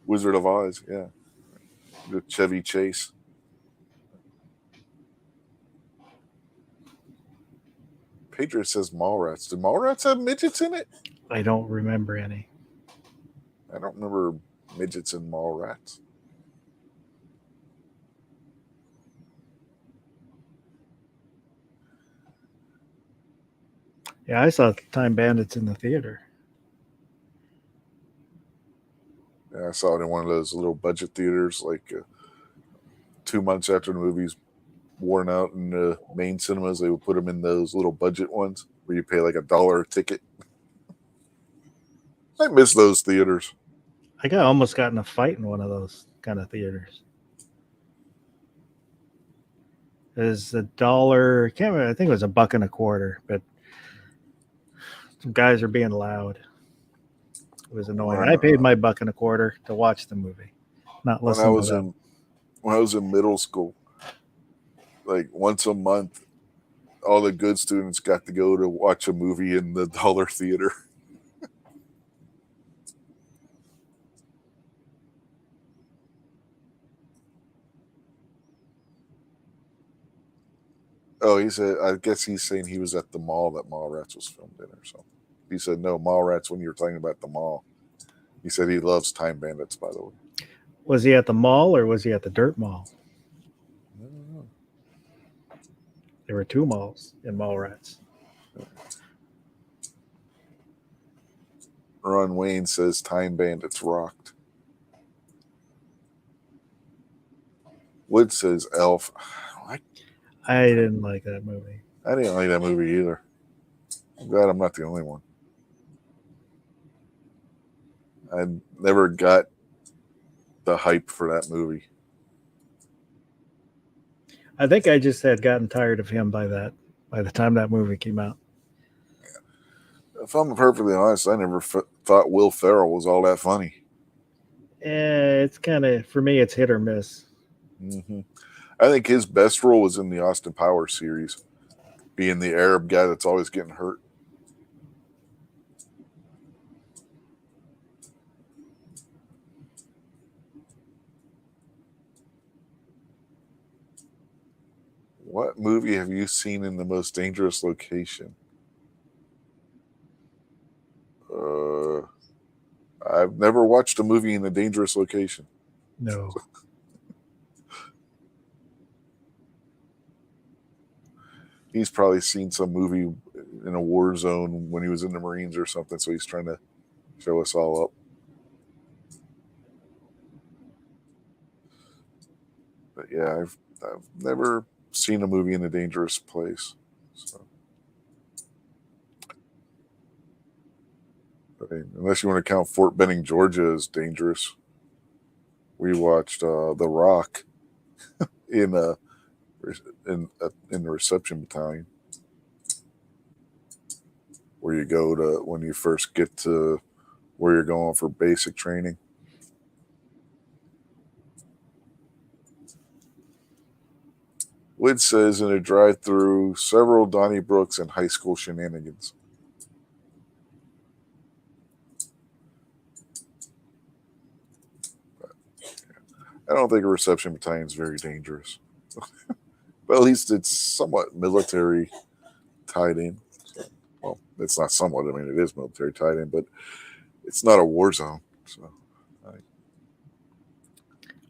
Wizard of Oz. Yeah. The Chevy Chase. Pedro says Mallrats. Did Mallrats have midgets in it? I don't remember any. I don't remember midgets in Mallrats. Yeah, I saw Time Bandits in the theater. I saw it in one of those little budget theaters, like 2 months after the movie's worn out in the main cinemas. They would put them in those little budget ones where you pay like $1 a ticket. I miss those theaters. Almost got in a fight in one of those kind of theaters. It was $1. I can't remember. I think it was $1.25, but some guys are being loud. It was annoying. I paid my $1.25 to watch the movie, not listen to them. When I was in middle school, like once a month, all the good students got to go to watch a movie in the dollar theater. Oh, he said, I guess he's saying he was at the mall that Mallrats was filmed in or something. He said, no, Mallrats when you were talking about the mall. He said he loves Time Bandits, by the way. Was he at the mall or was he at the dirt mall? I don't know. There were 2 malls in Mallrats. Ron Wayne says Time Bandits rocked. Wood says Elf. I didn't like that movie. I didn't like that movie either. I'm glad I'm not the only one. I never got the hype for that movie. I think I just had gotten tired of him by the time that movie came out. If I'm perfectly honest, I never thought Will Ferrell was all that funny. It's kind of, for me, it's hit or miss. Mm-hmm. I think his best role was in the Austin Powers series, being the Arab guy that's always getting hurt. What movie have you seen in the most dangerous location? I've never watched a movie in a dangerous location. No. He's probably seen some movie in a war zone when he was in the Marines or something, so he's trying to show us all up. But yeah, I've never seen a movie in a dangerous place. So. I mean, unless you want to count Fort Benning, Georgia as dangerous. We watched The Rock in the reception battalion, where you go to when you first get to where you're going for basic training. Wood says in a drive-through, several Donnybrooks and high school shenanigans. I don't think a reception battalion is very dangerous. But at least it's somewhat military tied in. So, well, it's not somewhat. I mean, it is military tied in, but it's not a war zone. So,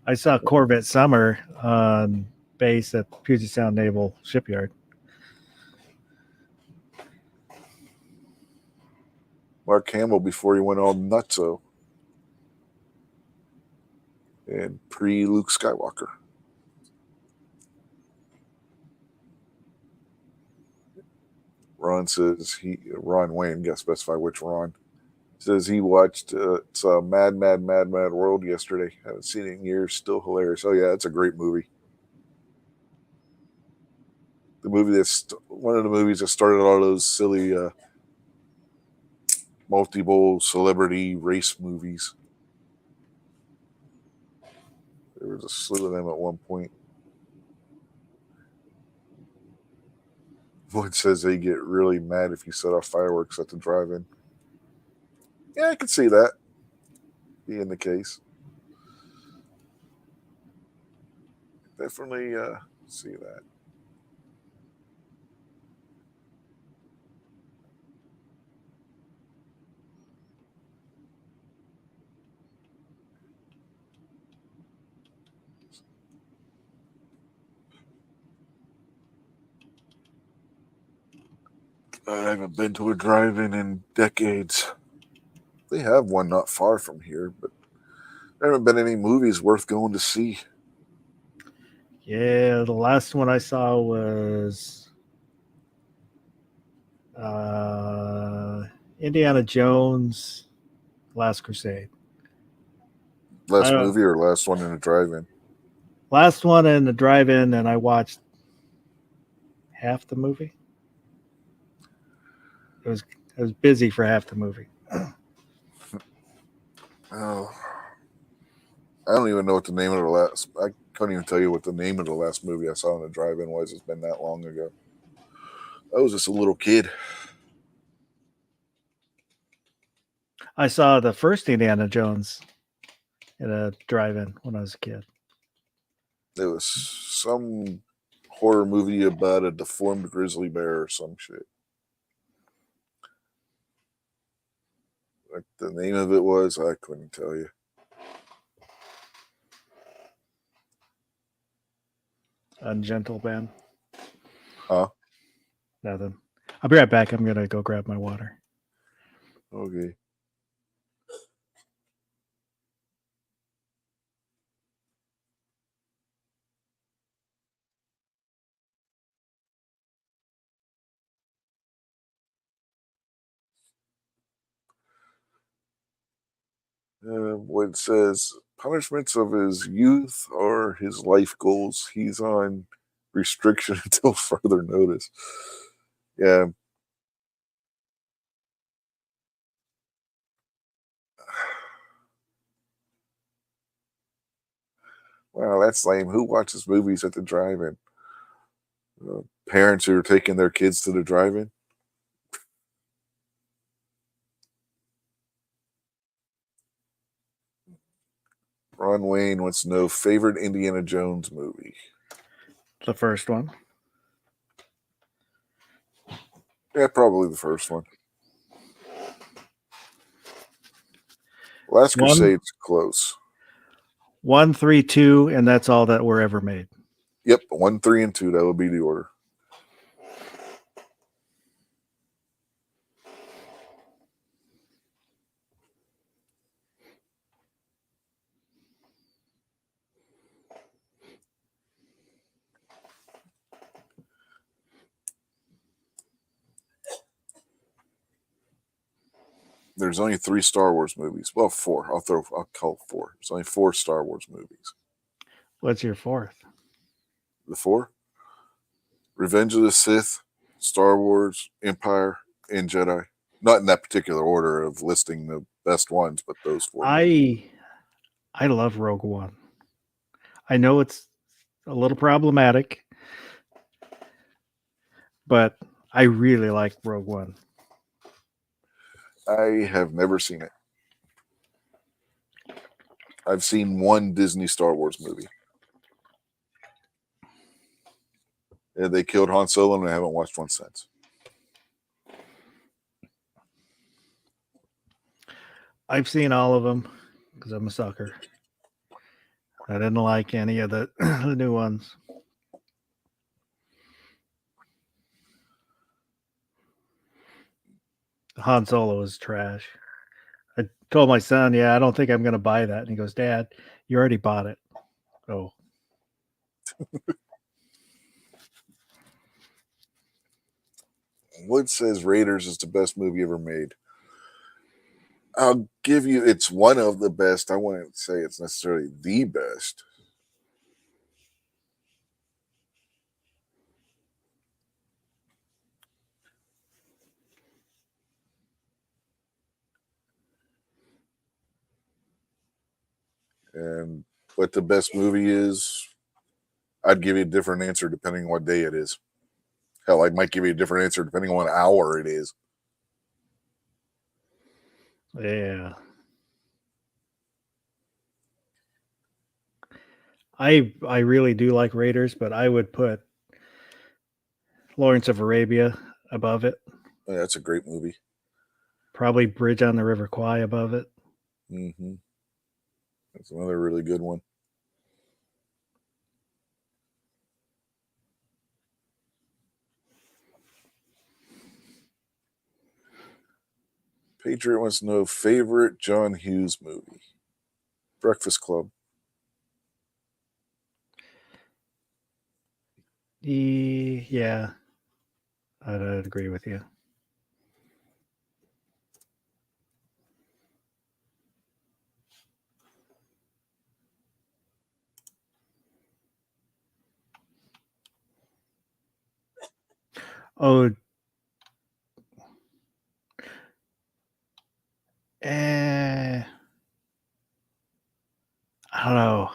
I saw Corvette Summer on base at Puget Sound Naval Shipyard. Mark Hamill before he went all nutso. And pre-Luke Skywalker. Ron says Ron Wayne, got to specify which Ron, says he watched it's Mad World yesterday. Haven't seen it in years, still hilarious. Oh yeah, it's a great movie. The movie that's one of the movies that started all those silly multiple celebrity race movies. There was a slew of them at one point. Wood says they get really mad if you set off fireworks at the drive-in. Yeah, I can see that being the case. Definitely see that. I haven't been to a drive-in decades. They have one not far from here, but There haven't been any movies worth going to see. Yeah, the last one I saw was Indiana Jones, Last Crusade. Last movie or last one in a drive-in? Last one in the drive-in, and I watched half the movie. It was I was busy for half the movie. Oh, I don't even know what the name of the last. I couldn't even tell you what the name of the last movie I saw in a drive-in was. It's been that long ago. I was just a little kid. I saw the first Indiana Jones in a drive-in when I was a kid. It was some horror movie about a deformed grizzly bear or some shit. What the name of it was, I couldn't tell you. Ungentle Man. Huh? Nothing. I'll be right back. I'm gonna go grab my water. Okay. What it says, punishments of his youth or his life goals. He's on restriction until further notice. Yeah. Well, that's lame. Who watches movies at the drive-in? Parents who are taking their kids to the drive-in? Ron Wayne wants to know favorite Indiana Jones movie. The first one. Yeah, probably the first one. Last Crusade's close. 1, 3, 2, and that's all that were ever made. Yep, 1, 3, and 2. That would be the order. There's only 3 Star Wars movies. Well, 4. I'll call 4. There's only 4 Star Wars movies. What's your fourth? The 4? Revenge of the Sith, Star Wars, Empire, and Jedi. Not in that particular order of listing the best ones, but those 4. I love Rogue One. I know it's a little problematic, but I really like Rogue One. I have never seen it. I've seen one Disney Star Wars movie. Yeah, they killed Han Solo, and I haven't watched one since. I've seen all of them because I'm a sucker. I didn't like any of the, the new ones. Han Solo is trash. I told my son, yeah, I don't think I'm going to buy that. And he goes, Dad, you already bought it. Oh. Wood says Raiders is the best movie ever made. I'll give you, it's one of the best. I wouldn't say it's necessarily the best. And what the best movie is, I'd give you a different answer depending on what day it is. Hell, I might give you a different answer depending on what hour it is. Yeah. I really do like Raiders, but I would put Lawrence of Arabia above it. Yeah, that's a great movie. Probably Bridge on the River Kwai above it. Mm-hmm. That's another really good one. Patriot wants to know favorite John Hughes movie. Breakfast Club. Yeah, I'd agree with you. Oh, eh, I don't know.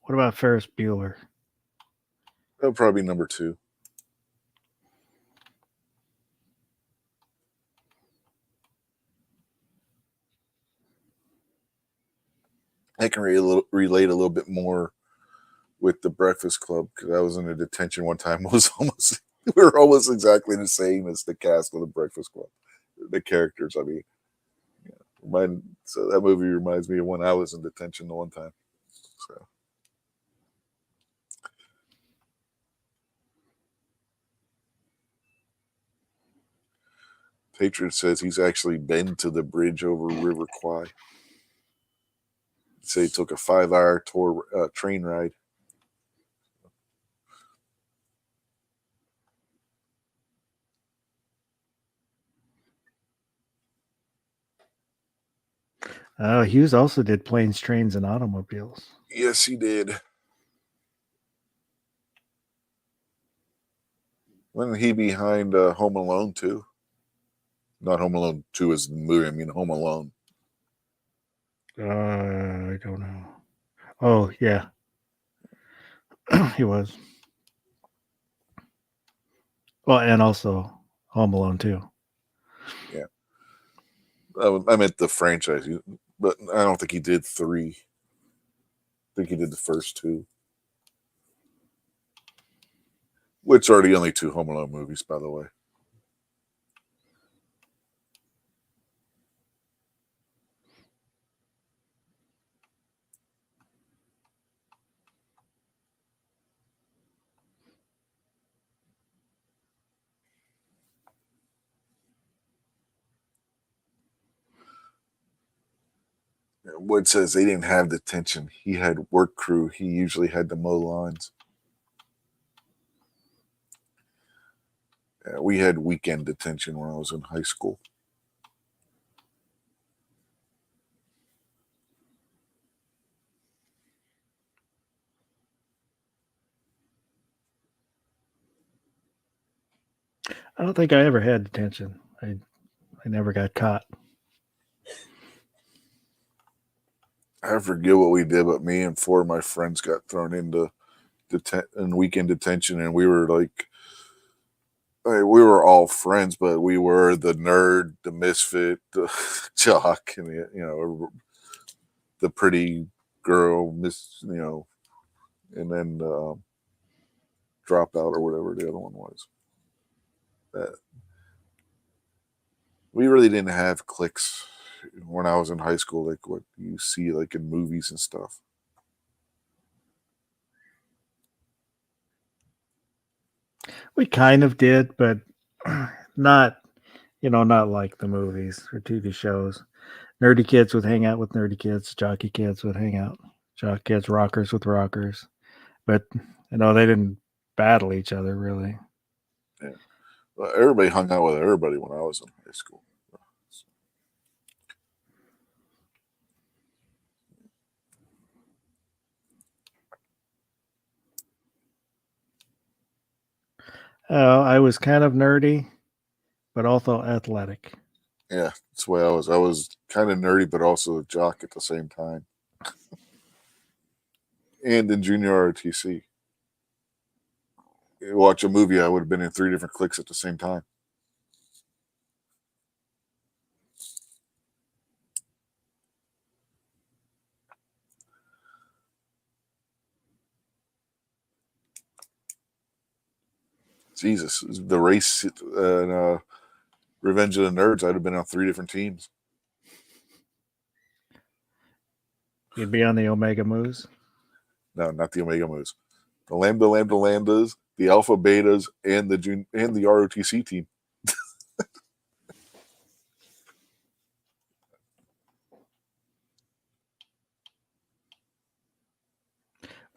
What about Ferris Bueller? That'll probably be number 2. I can relate a little bit more with the Breakfast Club because I was in a detention one time. It was almost we were almost exactly the same as the cast of the Breakfast Club. The characters, I mean, so that movie reminds me of when I was in detention the one time. So Patriot says he's actually been to the bridge over River Kwai. He said he took a 5-hour train ride. Hughes also did Planes, Trains, and Automobiles. Yes, he did. Wasn't he behind Home Alone 2? Not Home Alone 2 is the movie. I mean Home Alone. I don't know. Oh, yeah. He was. Well, and also Home Alone 2. Yeah. I meant the franchise, but I don't think he did 3. I think he did the first 2. Which are the only 2 Home Alone movies, by the way. Wood says they didn't have detention. He had work crew. He usually had to mow lawns. We had weekend detention when I was in high school. I don't think I ever had detention. I never got caught. I forget what we did, but me and 4 of my friends got thrown into weekend detention, and we were like, we were all friends, but we were the nerd, the misfit, the jock, and the pretty girl, and then dropout or whatever the other one was. We really didn't have cliques when I was in high school, like what you see like in movies and stuff. We kind of did, but not, not like the movies or TV shows. Nerdy kids would hang out with nerdy kids. Jockey kids would hang out. Jock kids, rockers with rockers. But, they didn't battle each other really. Yeah. Well, everybody hung out with everybody when I was in high school. I was kind of nerdy, but also athletic. Yeah, that's the way I was. I was kind of nerdy, but also a jock at the same time. And in junior ROTC, you watch a movie, I would have been in 3 different cliques at the same time. Jesus, the race and Revenge of the Nerds, I'd have been on 3 different teams. You'd be on the Omega Moose. No, not the Omega Moves. The Lambdas, the Alpha Betas, and the ROTC team.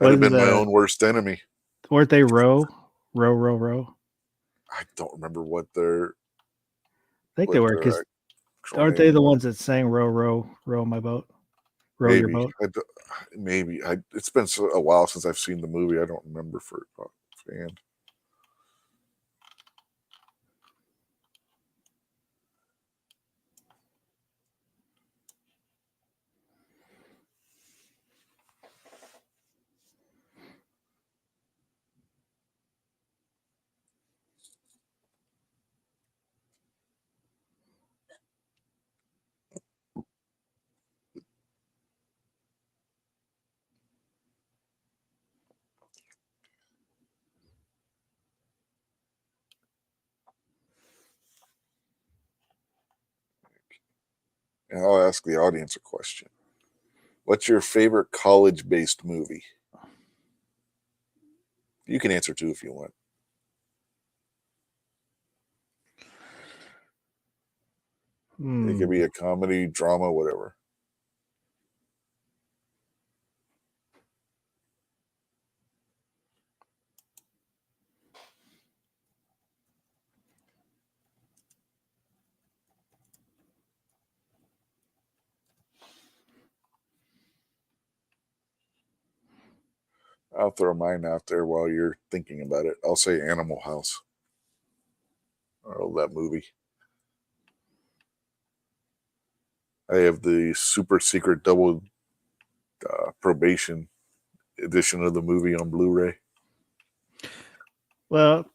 I'd have been my Wasn't own worst enemy. weren't they row? I don't remember what their I think they were, because aren't they the ones that sang row my boat? Row your maybe boat. maybe it's been a while since I've seen the movie. I don't remember for fan. And I'll ask the audience a question. What's your favorite college-based movie? You can answer too if you want. It could be a comedy, drama, whatever. I'll throw mine out there while you're thinking about it. I'll say Animal House. I love that movie. I have the super secret double probation edition of the movie on Blu-ray. Well,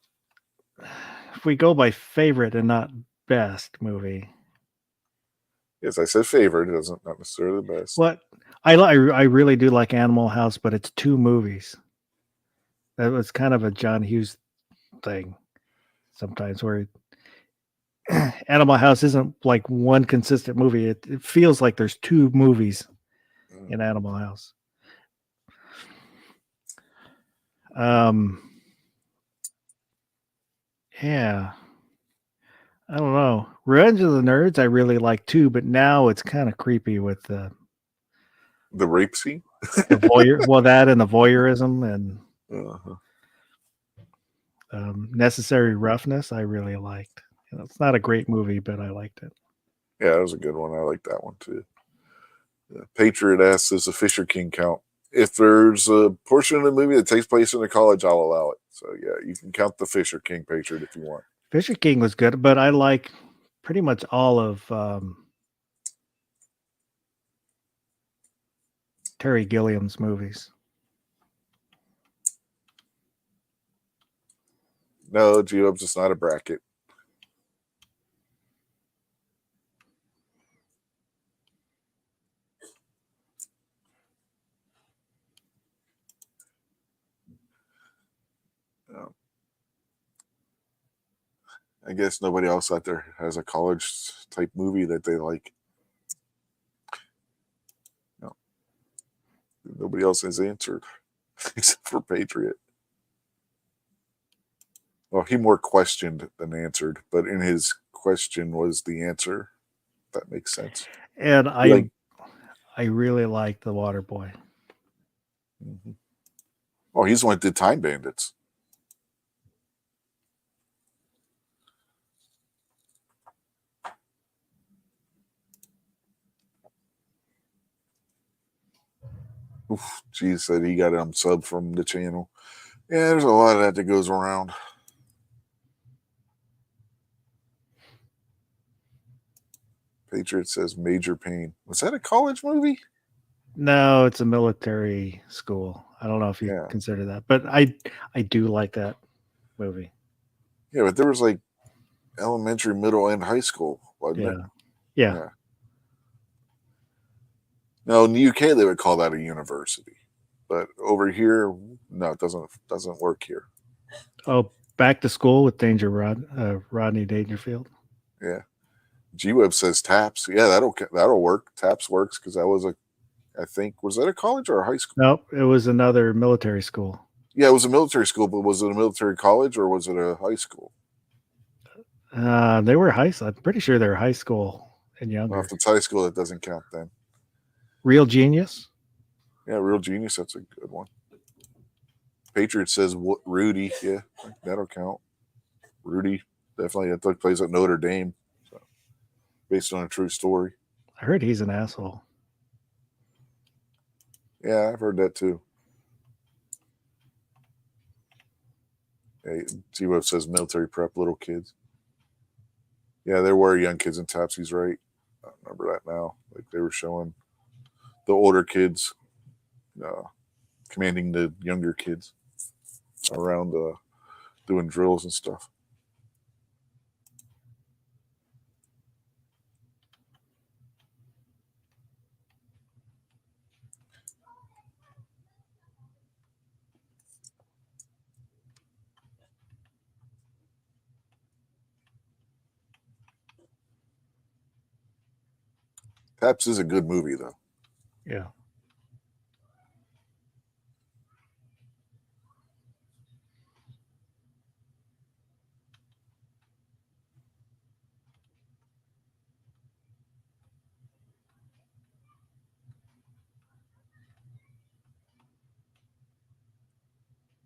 if we go by favorite and not best movie, Yes, I said favorite. It doesn't not necessarily the best. what I really do like Animal House, but it's 2 movies. That was kind of a John Hughes thing sometimes, where Animal House isn't like one consistent movie. It feels like there's 2 movies in Animal House. Yeah. I don't know. Revenge of the Nerds I really like too, but now it's kind of creepy with the rape scene, the that and the voyeurism and Necessary Roughness. I really liked. It's not a great movie, but I liked it. Yeah, it was a good one. I like that one too. Patriot asks, does the Fisher King count? If there's a portion of the movie that takes place in a college, I'll allow it. So yeah, you can count the Fisher King Patriot if you want. Fisher King was good, but I like pretty much all of Terry Gilliam's movies. No, G-Web's just not a bracket. I guess nobody else out there has a college type movie that they like. No. Nobody else has answered except for Patriot. Well, he more questioned than answered, but in his question was the answer. That makes sense. And I really like The Water Boy. Mm-hmm. Oh, he's the one that did Time Bandits. Oof, G said he got him sub from the channel. Yeah, there's a lot of that goes around. Patriot says Major Pain. Was that a college movie? No, it's a military school. I don't know if you consider that, but I do like that movie. Yeah, but there was like elementary, middle, and high school, wasn't it? Yeah. No, in the UK they would call that a university, but over here, no, it doesn't work here. Oh, Back to School with Rodney Dangerfield. Yeah, G-Web says Taps. Yeah, that'll work. Taps works because that was I think was that a college or a high school? Nope, it was another military school. Yeah, it was a military school, but was it a military college or was it a high school? They were high school. I'm pretty sure they were high school and younger. Well, if it's high school, that doesn't count then. Real Genius? Yeah, Real Genius. That's a good one. Patriot says Rudy. Yeah, that'll count. Rudy, definitely. That took place at Notre Dame. So, based on a true story. I heard he's an asshole. Yeah, I've heard that too. Hey, T-Web says military prep little kids. Yeah, there were young kids in Taps. He's right. I remember that now. Like they were showing the older kids commanding the younger kids around doing drills and stuff. Taps is a good movie, though. Yeah.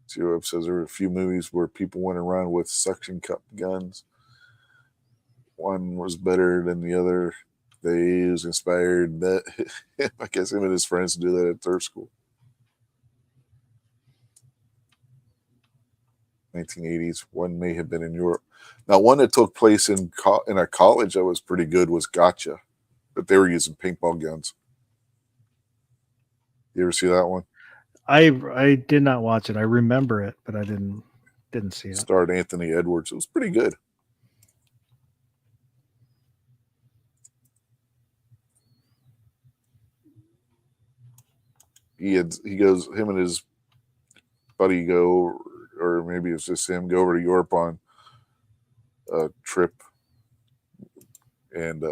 T-Web says there were a few movies where people went around with suction cup guns. One was better than the other. They was inspired that I guess him and his friends do that at their school. 1980s. One may have been in Europe. Now, one that took place in a college that was pretty good was Gotcha, but they were using paintball guns. You ever see that one? I did not watch it. I remember it, but I didn't see it. Starred Anthony Edwards. It was pretty good. He goes, him and his buddy go, or maybe it's just him, go over to Europe on a trip, and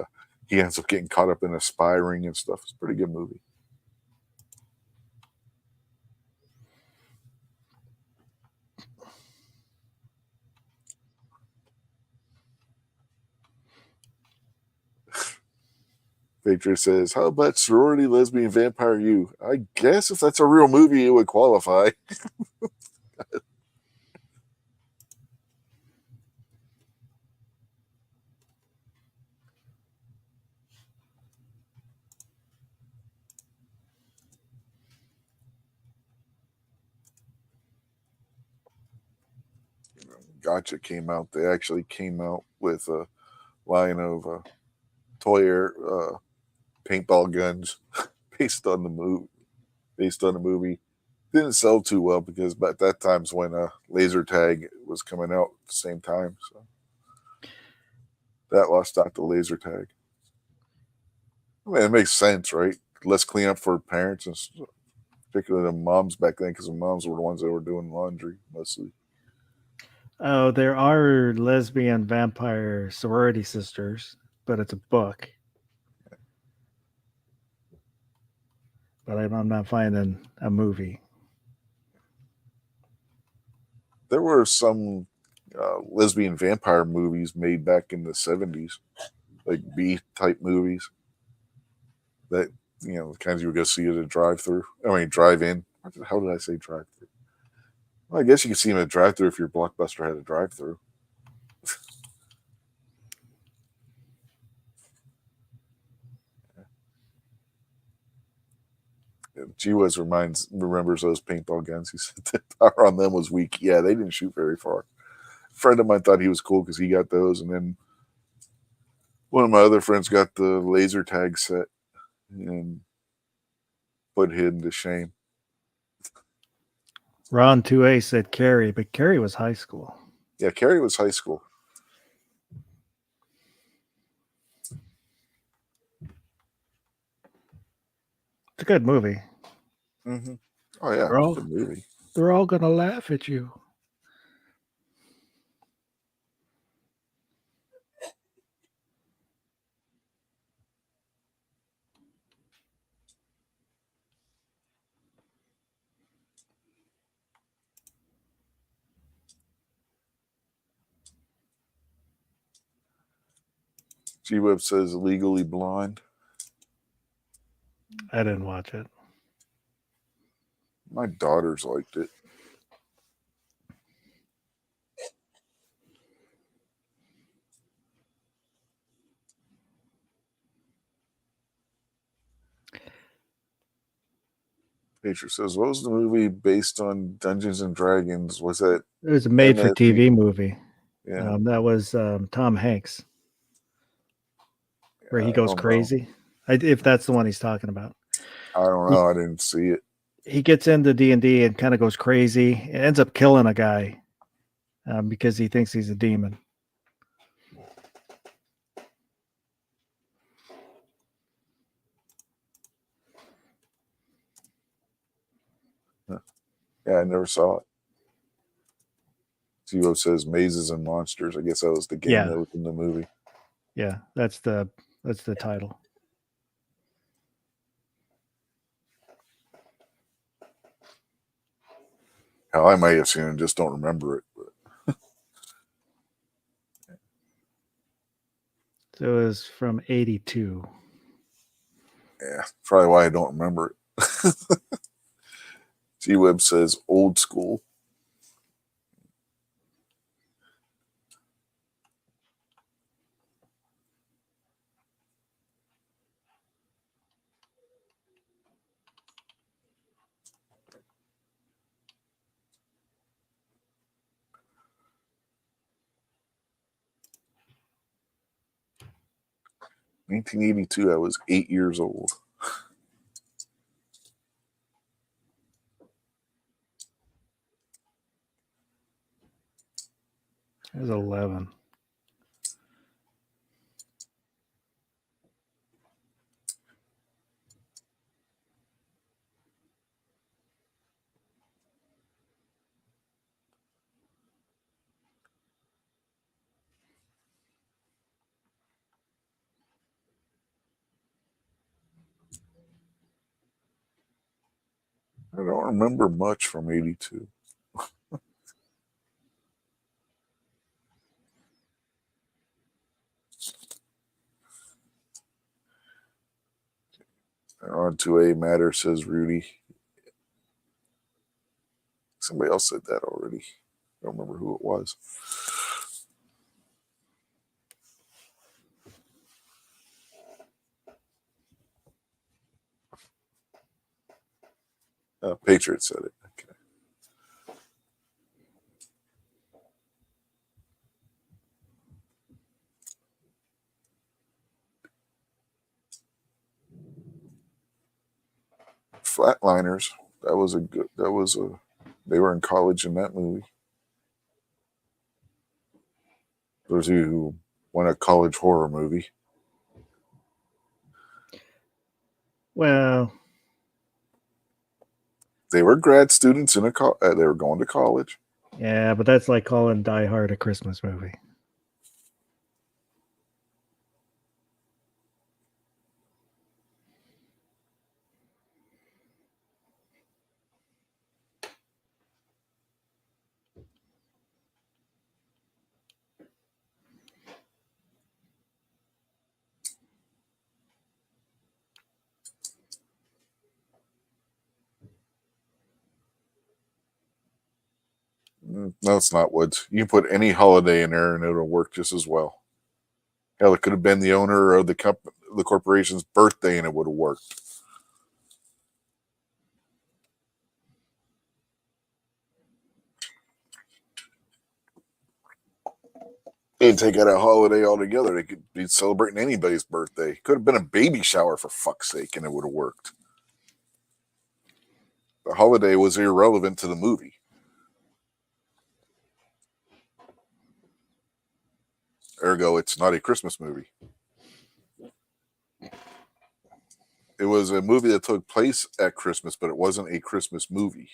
he ends up getting caught up in a spy ring and stuff. It's a pretty good movie. Patriot says, how about Sorority Lesbian Vampire You? I guess if that's a real movie, it would qualify. Gotcha came out. They actually came out with a line of toy paintball guns based on the movie. Didn't sell too well because at that time's when laser tag was coming out at the same time, so that lost out to laser tag. I mean, it makes sense, right? Less cleanup for parents, and particularly the moms back then, because the moms were the ones that were doing laundry mostly. Oh, there are lesbian vampire sorority sisters, but it's a book. But I'm not finding a movie. There were some lesbian vampire movies made back in the 70s, like B type movies that, the kinds you would go see at a drive-through. I mean, drive-in. How did I say drive-through? Well, I guess you could see them at a drive-through if your Blockbuster had a drive-through. G-Wes remembers those paintball guns. He said the power on them was weak. Yeah, they didn't shoot very far. A friend of mine thought he was cool because he got those, and then one of my other friends got the laser tag set and put him to shame. Ron 2A said Carrie, but Carrie was high school. Yeah, Carrie was high school. It's a good movie. Mm-hmm. Oh, yeah, good movie. They're all going to laugh at you. G-Web says Legally Blonde. I didn't watch it. My daughters liked it. Patriot says, "What was the movie based on Dungeons and Dragons? Was that It was a made-for-TV movie. Yeah, That was Tom Hanks, where he I goes don't know. crazy. If that's the one he's talking about, I don't know. I didn't see it. he gets into D&D and kind of goes crazy. It ends up killing a guy because he thinks he's a demon. Yeah, I never saw it. Zero says Mazes and Monsters. I guess that was the game Yeah. that was in the movie. Yeah, that's the title. Hell, I may have seen it, just don't remember it. But So it was from 82. yeah, probably why I don't remember it. G Web says old school. (1982), I was 8 years old. It was 11. I don't remember much from '82. On to a matter, says Rudy. Somebody else said that already. I don't remember who it was. Patriot said it. Okay. Flatliners. That was a good. That was a. They were in college in that movie. Those of you who want a college horror movie. Well, They were grad students in a. They were going to college. yeah, but that's like calling Die Hard a Christmas movie. No, it's not Woods. You can put any holiday in there and it'll work just as well. Hell, it could have been the owner of the corporation's birthday, and it would have worked. They'd take out a holiday altogether. They could be celebrating anybody's birthday. Could have been a baby shower, for fuck's sake, and it would have worked. The holiday was irrelevant to the movie. Ergo, it's not a Christmas movie. It was a movie that took place at Christmas, but it wasn't a Christmas movie.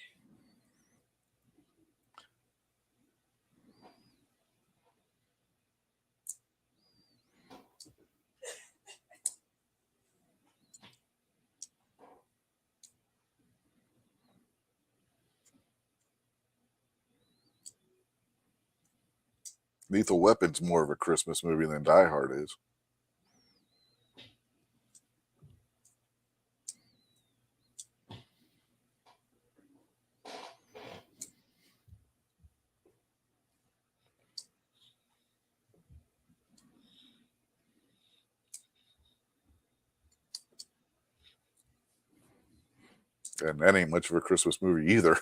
Lethal Weapon's more of a Christmas movie than Die Hard is. And that ain't much of a Christmas movie either.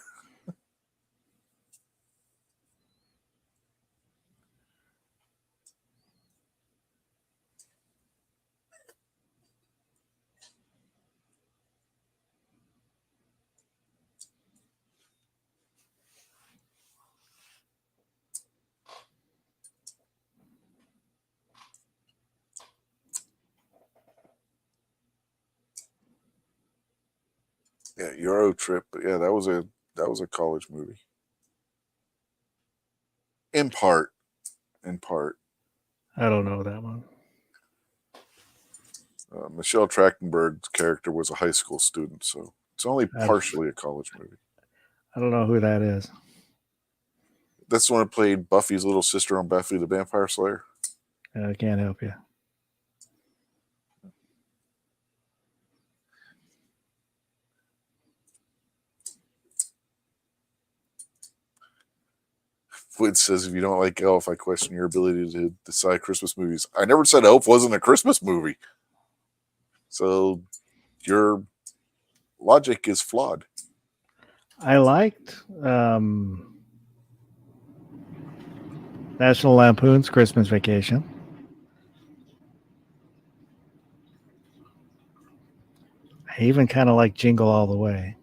Yeah, Euro Trip. But yeah, that was a college movie. In part. In part. I don't know that one. Michelle Trachtenberg's character was a high school student, so it's only I- partially a college movie. I don't know who that is. That's the one that played Buffy's little sister on Buffy the Vampire Slayer. I can't help you. Wood says, if you don't like Elf, I question your ability to decide Christmas movies. I never said Elf wasn't a Christmas movie. So your logic is flawed. I liked National Lampoon's Christmas Vacation. I even kind of like Jingle All the Way.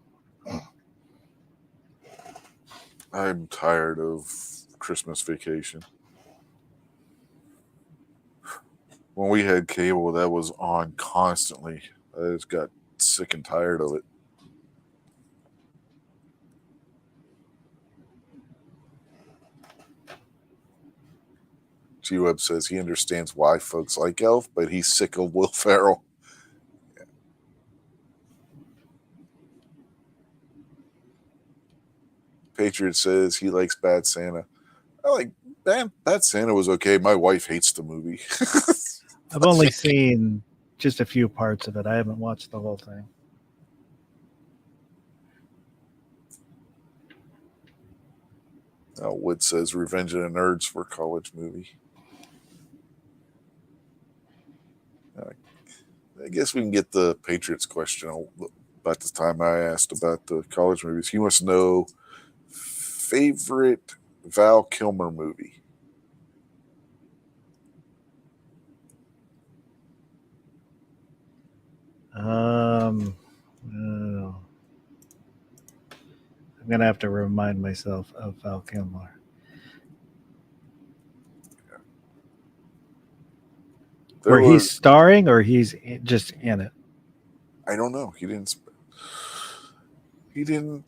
I'm tired of Christmas Vacation. When we had cable, that was on constantly. I just got sick and tired of it. G-Web says he understands why folks like Elf, but he's sick of Will Ferrell. Yeah. Patriot says he likes Bad Santa. I like Bad Santa was okay. My wife hates the movie. I've only seen just a few parts of it. I haven't watched the whole thing. Wood says Revenge of the Nerds for college movie. I guess we can get the Patriots question about the time I asked about the college movies. He wants to know favorite Val Kilmer movie. I'm gonna have to remind myself of Val Kilmer. Where he's starring or he's just in it? I don't know. He didn't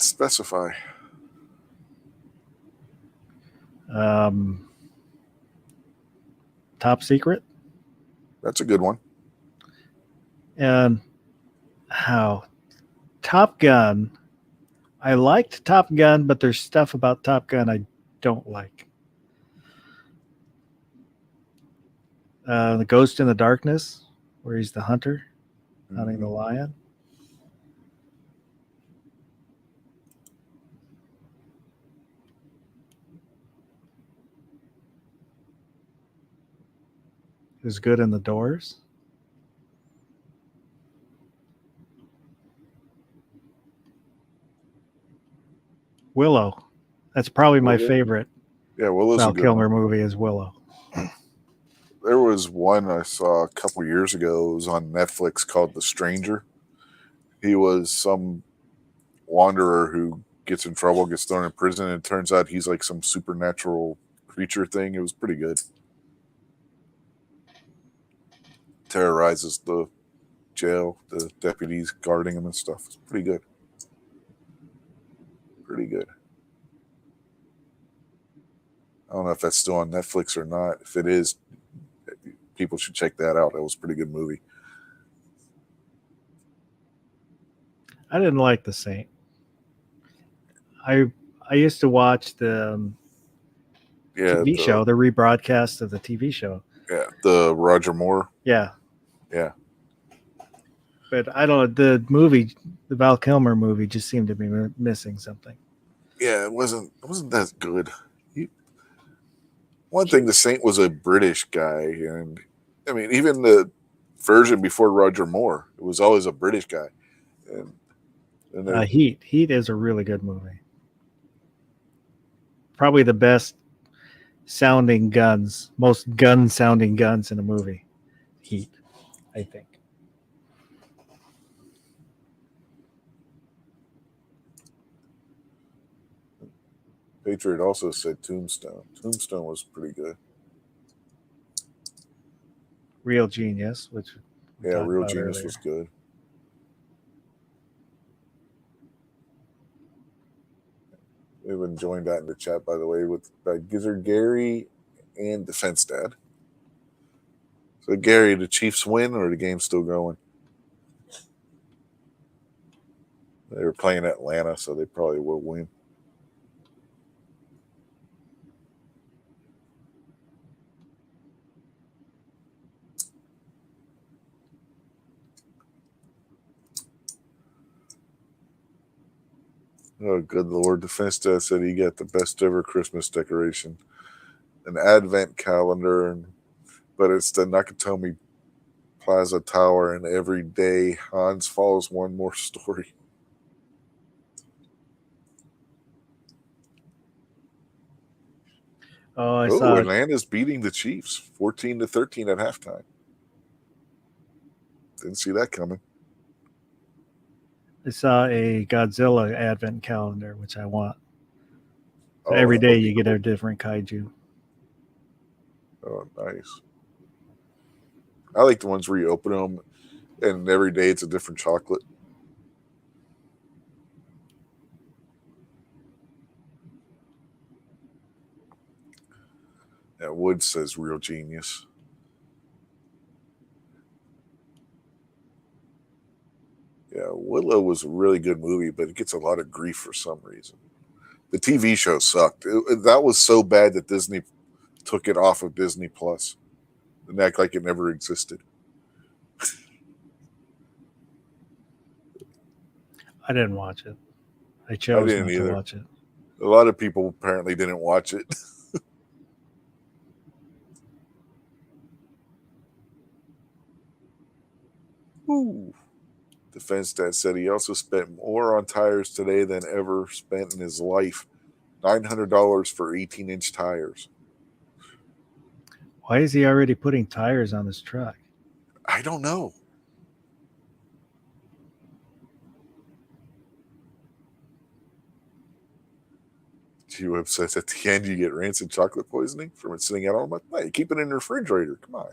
specify. Top Secret. That's a good one. And how Top Gun. I liked Top Gun, but there's stuff about Top Gun I don't like. The Ghost in the Darkness, where he's the hunter, hunting the lion. Who's good in The Doors. Willow. That's probably my favorite. Yeah, Willow's Val a good Kilmer one. movie is Willow. There was one I saw a couple years ago. It was on Netflix called The Stranger. He was some wanderer who gets in trouble, gets thrown in prison, and it turns out he's like some supernatural creature thing. It was pretty good. Terrorizes the jail, the deputies guarding him and stuff. It's pretty good. Pretty good. I don't know if that's still on Netflix or not. If it is, people should check that out. That was a pretty good movie. I didn't like The Saint. I used to watch the TV show, the rebroadcast of the TV show. Yeah, the Roger Moore. Yeah. Yeah. But I don't know, the movie, the Val Kilmer movie just seemed to be missing something. Yeah, it wasn't that good. One thing, The Saint was a British guy, and I mean, even the version before Roger Moore, it was always a British guy. And And they're Heat. Heat is a really good movie. Probably the best sounding guns, most gun sounding guns in a movie. Heat, I think. Patriot also said Tombstone. Tombstone was pretty good. Real Genius, which we Yeah, talked Real about Genius earlier. was good. We've been joined that in the chat, by the way, with Gizzard Gary and Defense Dad. So, Gary, the Chiefs win or the game's still going? They were playing Atlanta, so they probably will win. Oh, good Lord. Defense Dad said he got the best ever Christmas decoration. An advent calendar, but it's the Nakatomi Plaza Tower, and every day Hans follows one more story. Oh, I Oh, saw Atlanta's beating the Chiefs 14-13 at halftime. Didn't see that coming. a Godzilla advent calendar, which I want. So Oh, every that'll day be you get cool. a different kaiju. Oh, nice. I like the ones where you open them and every day it's a different chocolate. Yeah, Wood says Real Genius. Yeah, Willow was a really good movie, but it gets a lot of grief for some reason. The TV show sucked. That was so bad that Disney took it off of Disney Plus and act like it never existed. I didn't watch it. I I chose didn't not to either. watch it. A lot of people apparently didn't watch it. Ooh. Defense Dad said he also spent more on tires today than ever spent in his life. $900 for 18-inch tires. Why is he already putting tires on his truck? I don't know. G-Web says at the end you get rancid chocolate poisoning from it sitting out all month. No, you keep it in the refrigerator. Come on.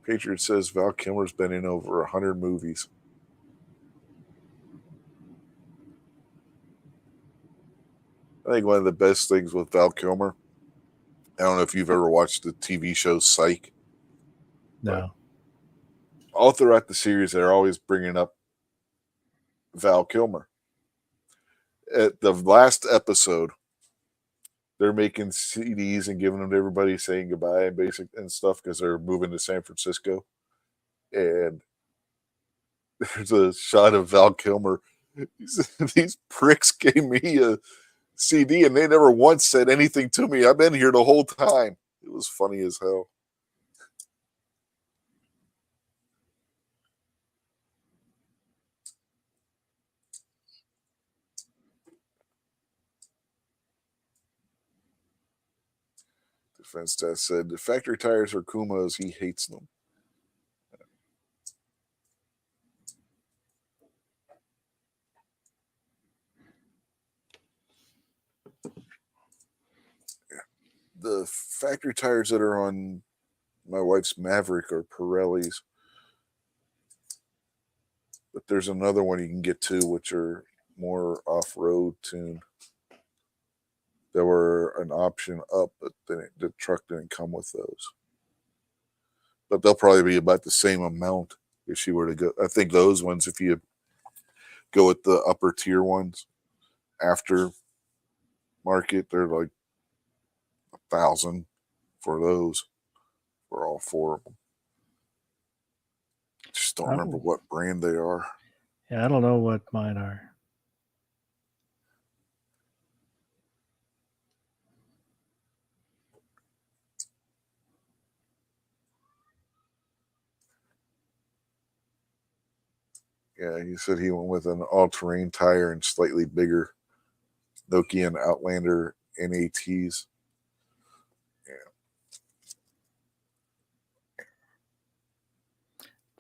Patriot says Val Kilmer's been in over 100 movies. I think one of the best things with Val Kilmer, I don't know if you've ever watched the TV show Psych. No. All throughout the series, they're always bringing up Val Kilmer. At the last episode, they're making CDs and giving them to everybody, saying goodbye and basic and stuff because they're moving to San Francisco. And there's a shot of Val Kilmer. These pricks gave me a CD and they never once said anything to me. I've been here the whole time. It was funny as hell. Defense Dad said the factory tires are Kuma's. He hates them. The factory tires that are on my wife's Maverick are Pirellis. But there's another one you can get to, which are more off-road tune. There were an option up, but the truck didn't come with those. But they'll probably be about the same amount if she were to go. I think those ones, if you go with the upper tier ones after market, they're like 1,000 for those, for all four of them. Just don't remember what brand they are. Yeah, I don't know what mine are. Yeah, he said he went with an all-terrain tire and slightly bigger Nokian Outlander NATs.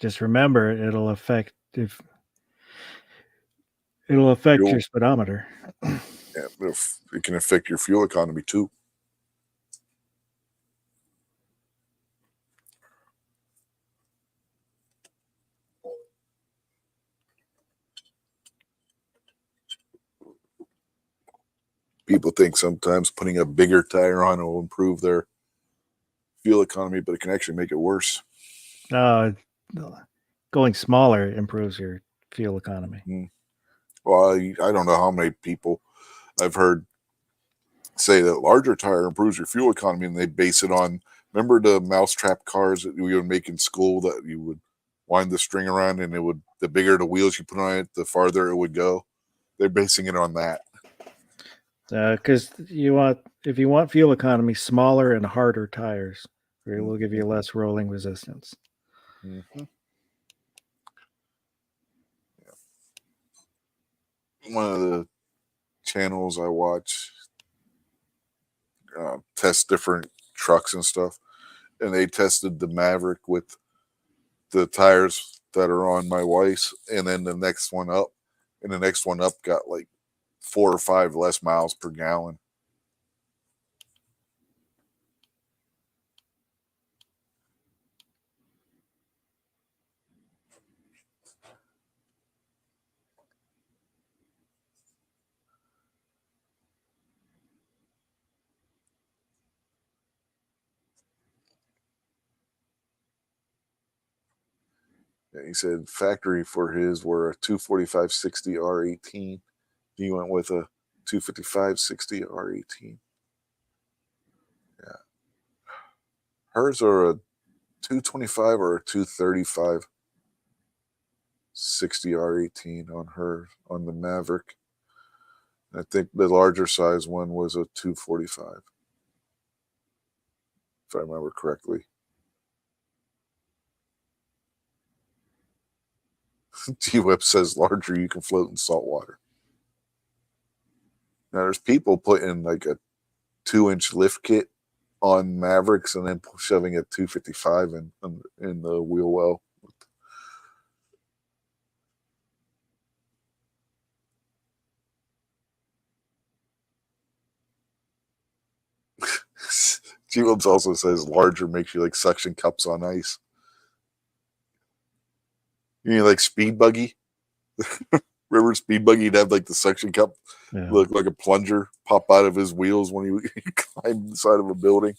Just remember, it'll affect your speedometer. Yeah, it can affect your fuel economy too. People think sometimes putting a bigger tire on will improve their fuel economy, but it can actually make it worse. Going smaller improves your fuel economy. Well, I don't know how many people I've heard say that larger tire improves your fuel economy, and they base it on, remember the mousetrap cars that we would make in school that you would wind the string around, and the bigger the wheels you put on it, the farther it would go. They're basing it on that. Because if you want fuel economy, smaller and harder tires, it will give you less rolling resistance. Mm-hmm. Yeah. One of the channels I watch test different trucks and stuff, and they tested the Maverick with the tires that are on my wife's, and then the next one up, and the next one up got like 4 or 5 less miles per gallon. Yeah, he said factory for his were a 245/60 R18. He went with a 255/60 R18. Yeah. Hers are a 225 or a 235/60 R18 on her, on the Maverick. I think the larger size one was a 245, if I remember correctly. G-Web says larger, you can float in salt water. Now, there's people putting like a 2-inch lift kit on Mavericks and then shoving a 255 in the wheel well. G-Webs also says larger makes you like suction cups on ice. You mean like Speed Buggy? Remember Speed Buggy? He'd have like the suction cup look like a plunger pop out of his wheels when he climbed the side of a building.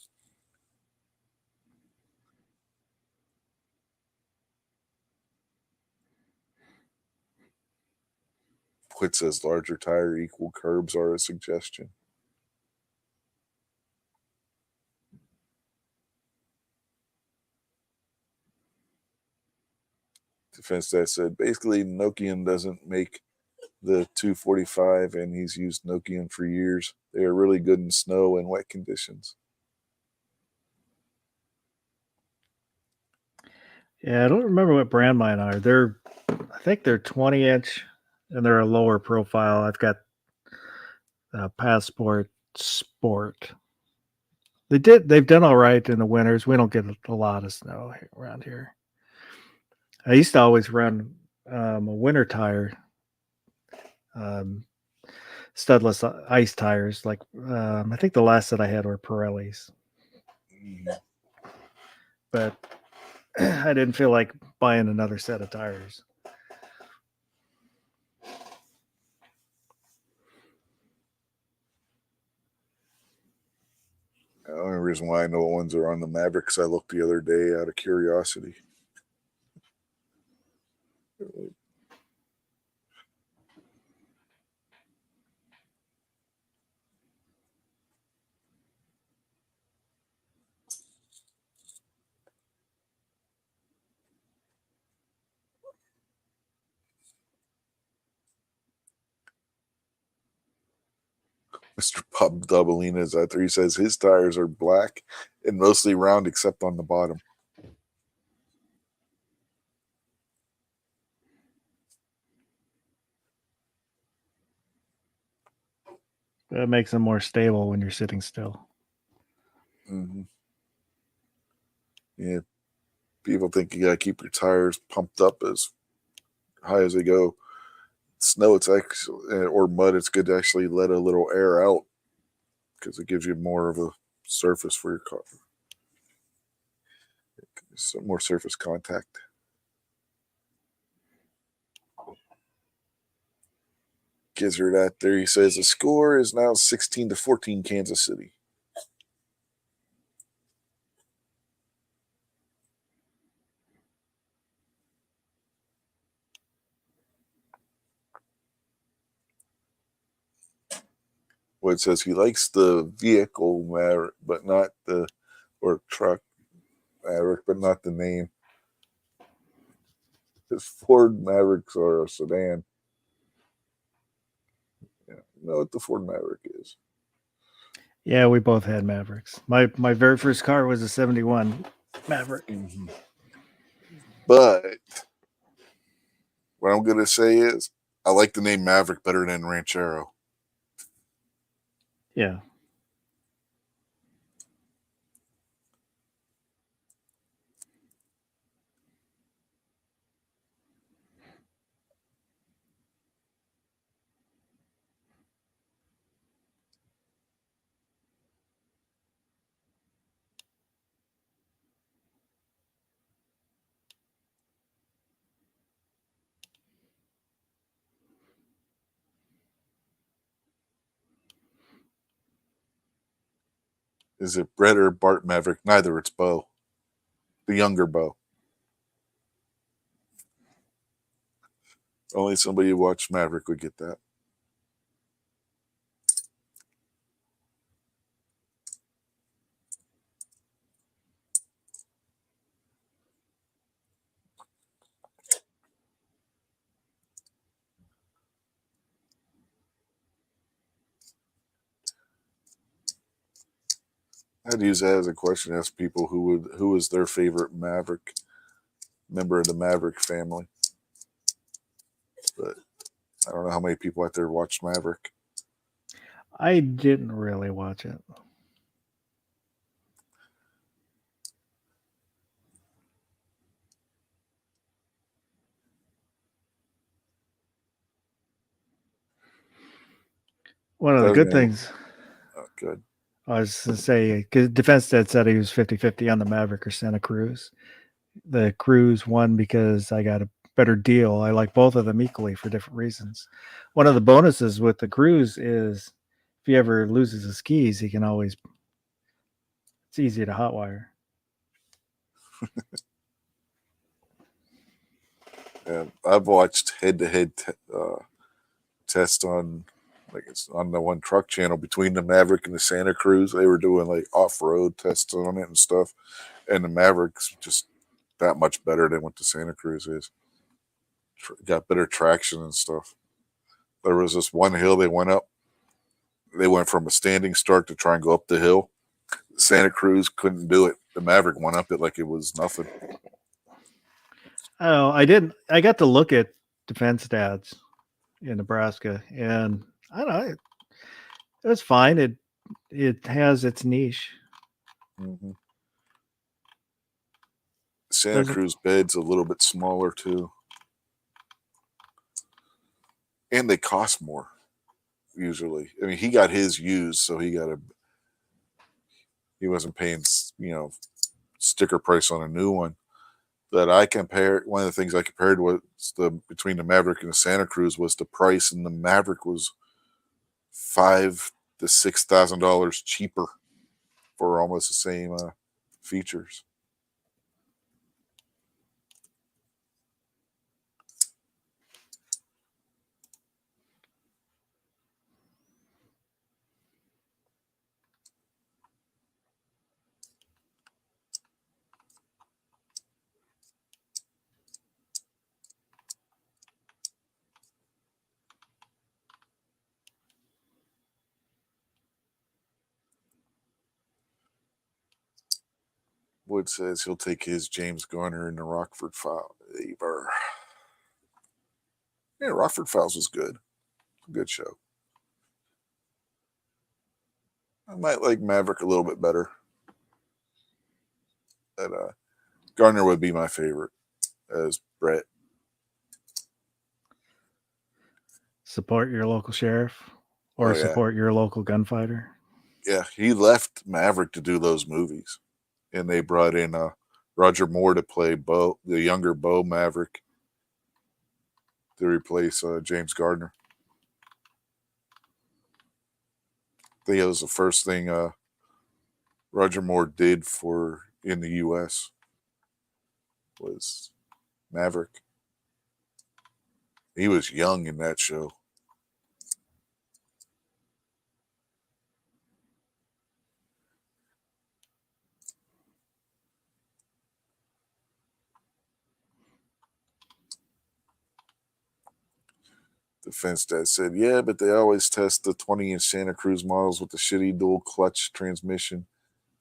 Quit says larger tire equal curbs are a suggestion. Defense Dad said basically Nokian doesn't make the 245 and he's used Nokian for years. They are really good in snow and wet conditions. Yeah, I don't remember what brand mine are. I think they're 20-inch and they're a lower profile. I've got Passport Sport. They've done all right in the winters. We don't get a lot of snow around here. I used to always run a winter tire, studless ice tires. Like I think the last that I had were Pirellis, but I didn't feel like buying another set of tires. The only reason why I know what ones are on the Mavericks, I looked the other day out of curiosity. Mr. Bob Doubleina is out there. He says his tires are black and mostly round except on the bottom. It makes them more stable when you're sitting still. Mm-hmm. Yeah, people think you gotta keep your tires pumped up as high as they go. Snow, it's actually or mud. It's good to actually let a little air out because it gives you more of a surface for your car, some more surface contact. Gizzard out there, he says the score is now 16-14 Kansas City. Wood says he likes the vehicle Maverick, but not the or truck Maverick, but not the name. His Ford Mavericks are a sedan. Yeah, you know what the Ford Maverick is. Yeah, we both had Mavericks. My very first car was a 71 Maverick. Mm-hmm. But what I'm gonna say is I like the name Maverick better than Ranchero. Yeah. Is it Brett or Bart Maverick? Neither. It's Bo, the younger Bo. Only somebody who watched Maverick would get that. I'd use that as a question. Ask people who is their favorite Maverick member of the Maverick family. But I don't know how many people out there watched Maverick. I didn't really watch it. One of the good things Oh, good. I was going to say, because Defense Dad said he was 50-50 on the Maverick or Santa Cruz. The Cruz won because I got a better deal. I like both of them equally for different reasons. One of the bonuses with the Cruz is if he ever loses his keys, he can always, it's easy to hotwire. Yeah, I've watched head-to-head tests on like it's on the one truck channel between the Maverick and the Santa Cruz. They were doing like off-road tests on it and stuff, and the Maverick's just that much better than what the Santa Cruz is. Got better traction and stuff. There was this one hill they went up. They went from a standing start to try and go up the hill. Santa Cruz couldn't do it. The Maverick went up it like it was nothing. Oh, I didn't. I got to look at Defense Dads in Nebraska, and I don't know. It was fine. It has its niche. Mm-hmm. Santa There's Cruz bed's a little bit smaller too, and they cost more usually. I mean, he got his used, so he wasn't paying sticker price on a new one. That I compared, one of the things I compared was between the Maverick and the Santa Cruz was the price, and the Maverick was $5,000 to $6,000 cheaper for almost the same features. Wood says he'll take his James Garner in the Rockford Files. Yeah, Rockford Files was good. Good show. I might like Maverick a little bit better. But Gardner would be my favorite as Brett. Support your local sheriff or Oh, yeah. support your local gunfighter. Yeah, he left Maverick to do those movies, and they brought in Roger Moore to play Bo, the younger Bo Maverick, to replace James Gardner. I think it was the first thing Roger Moore did for in the U.S. was Maverick. He was young in that show. The fence dad said, yeah, but they always test the 20-inch Santa Cruz models with the shitty dual clutch transmission.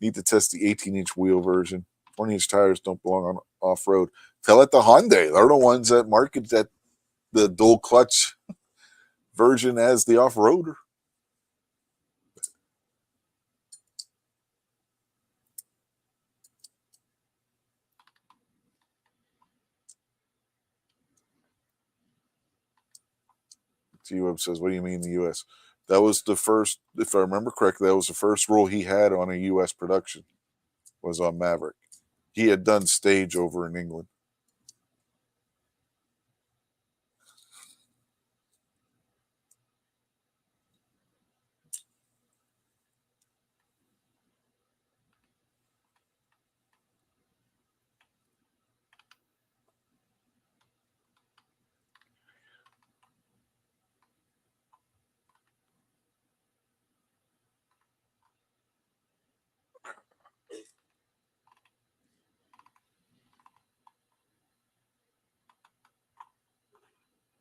Need to test the 18-inch wheel version. 20-inch tires don't belong on off-road. Tell it to Hyundai. They're the ones that market that the dual clutch version as the off-roader. T-Web says, what do you mean the U.S.? That was the first, if I remember correctly, that was the first role he had on a U.S. production, was on Maverick. He had done stage over in England.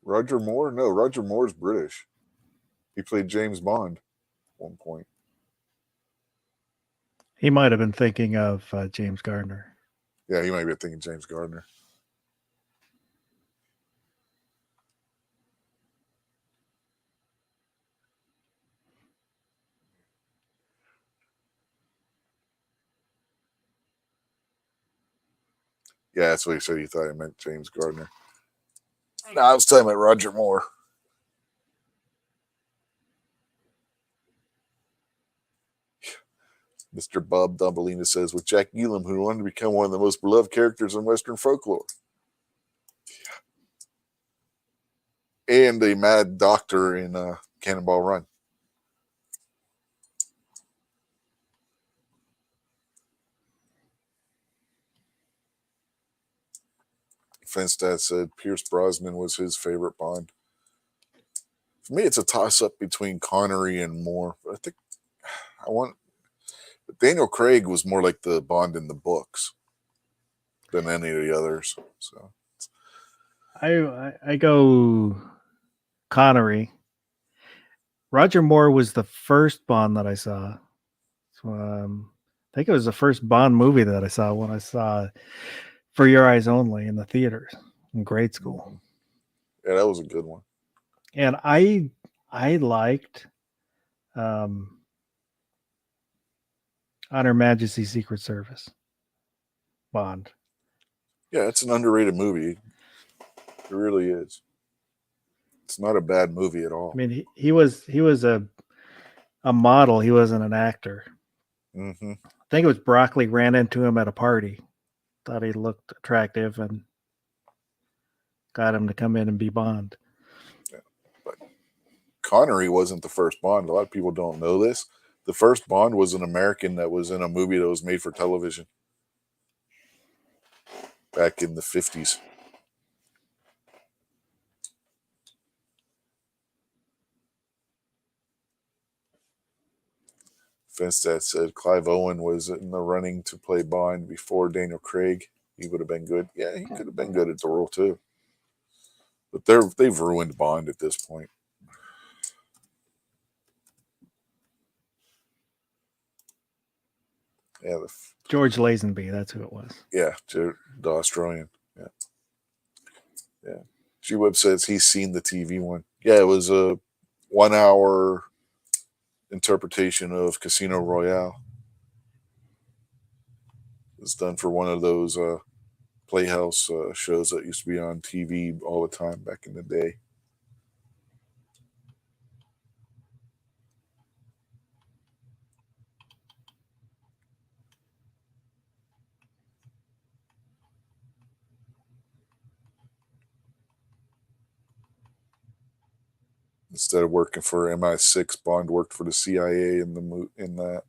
Roger Moore? No, Roger Moore's British. He played James Bond at one point. He might have been thinking of James Gardner. Yeah, he might be thinking James Gardner. Yeah, that's what he said. He thought I meant James Gardner. No, I was talking about Roger Moore. Mr. Bob Dumbelina says, with Jack Elam, who wanted to become one of the most beloved characters in Western folklore. And a mad doctor in Cannonball Run. Fenstad said Pierce Brosnan was his favorite Bond. For me, it's a toss-up between Connery and Moore. But I think Daniel Craig was more like the Bond in the books than any of the others. So I go Connery. Roger Moore was the first Bond that I saw. So, I think it was the first Bond movie that I saw when I saw For Your Eyes Only in the theaters in grade school. Yeah, that was a good one. And I liked On Her Majesty's Secret Service Bond. Yeah, it's an underrated movie. It really is. It's not a bad movie at all. I mean, he was a model. He wasn't an actor. Mm-hmm. I think it was Broccoli ran into him at a party, thought he looked attractive, and got him to come in and be Bond. Yeah, but Connery wasn't the first Bond. A lot of people don't know this. The first Bond was an American that was in a movie that was made for television back in the 50s. Fenstad said Clive Owen was in the running to play Bond before Daniel Craig. He would have been good. Yeah, he could have been good at the role too. But they've ruined Bond at this point. Yeah, George Lazenby, that's who it was. Yeah, the Australian. Yeah. Yeah. G-Web says he's seen the TV one. Yeah, it was a 1 hour interpretation of Casino Royale. It's done for one of those Playhouse shows that used to be on TV all the time back in the day. Instead of working for MI6, Bond worked for the CIA in that.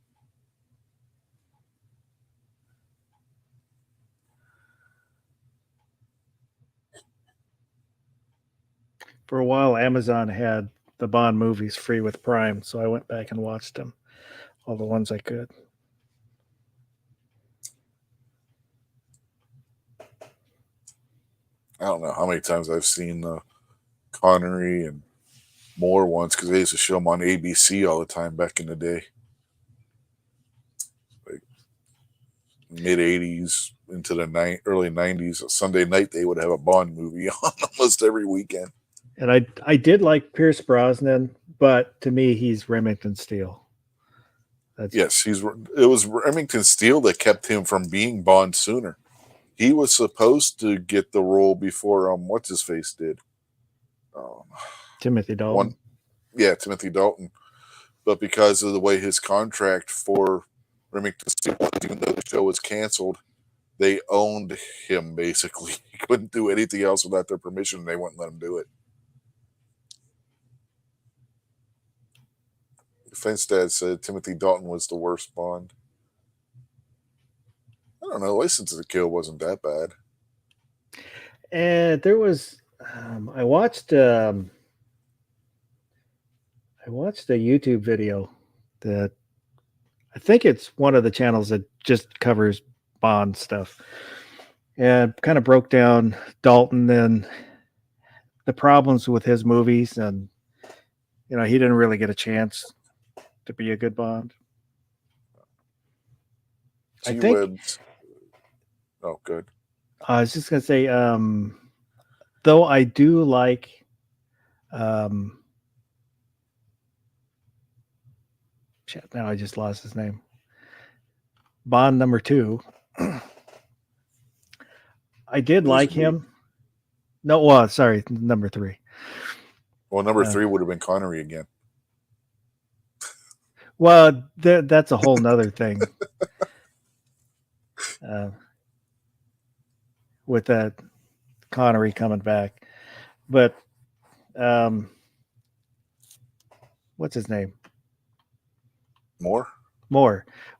For a while, Amazon had the Bond movies free with Prime, so I went back and watched them, all the ones I could. I don't know how many times I've seen Connery and Moore ones because they used to show them on ABC all the time back in the day. Like mid 80s into the early 90s. Sunday night, they would have a Bond movie on almost every weekend. And I did like Pierce Brosnan, but to me, he's Remington Steele. Yes, it was Remington Steele that kept him from being Bond sooner. He was supposed to get the role before what's his face did. Timothy Dalton. Timothy Dalton. But because of the way his contract for Remington Steele was, even though the show was canceled, they owned him basically. He couldn't do anything else without their permission, and they wouldn't let him do it. Defense Dad said Timothy Dalton was the worst Bond. I don't know. License to Kill wasn't that bad. And there was, I watched a YouTube video that I think it's one of the channels that just covers Bond stuff, and kind of broke down Dalton and the problems with his movies, and he didn't really get a chance to be a good Bond. I think. Oh, good. I was just gonna say, though I do like, shit, now I just lost his name. Bond number 2. I did like him. No, sorry, number 3. Well, number 3 would have been Connery again. Well, that's a whole nother thing. With that Connery coming back. But what's his name? Moore.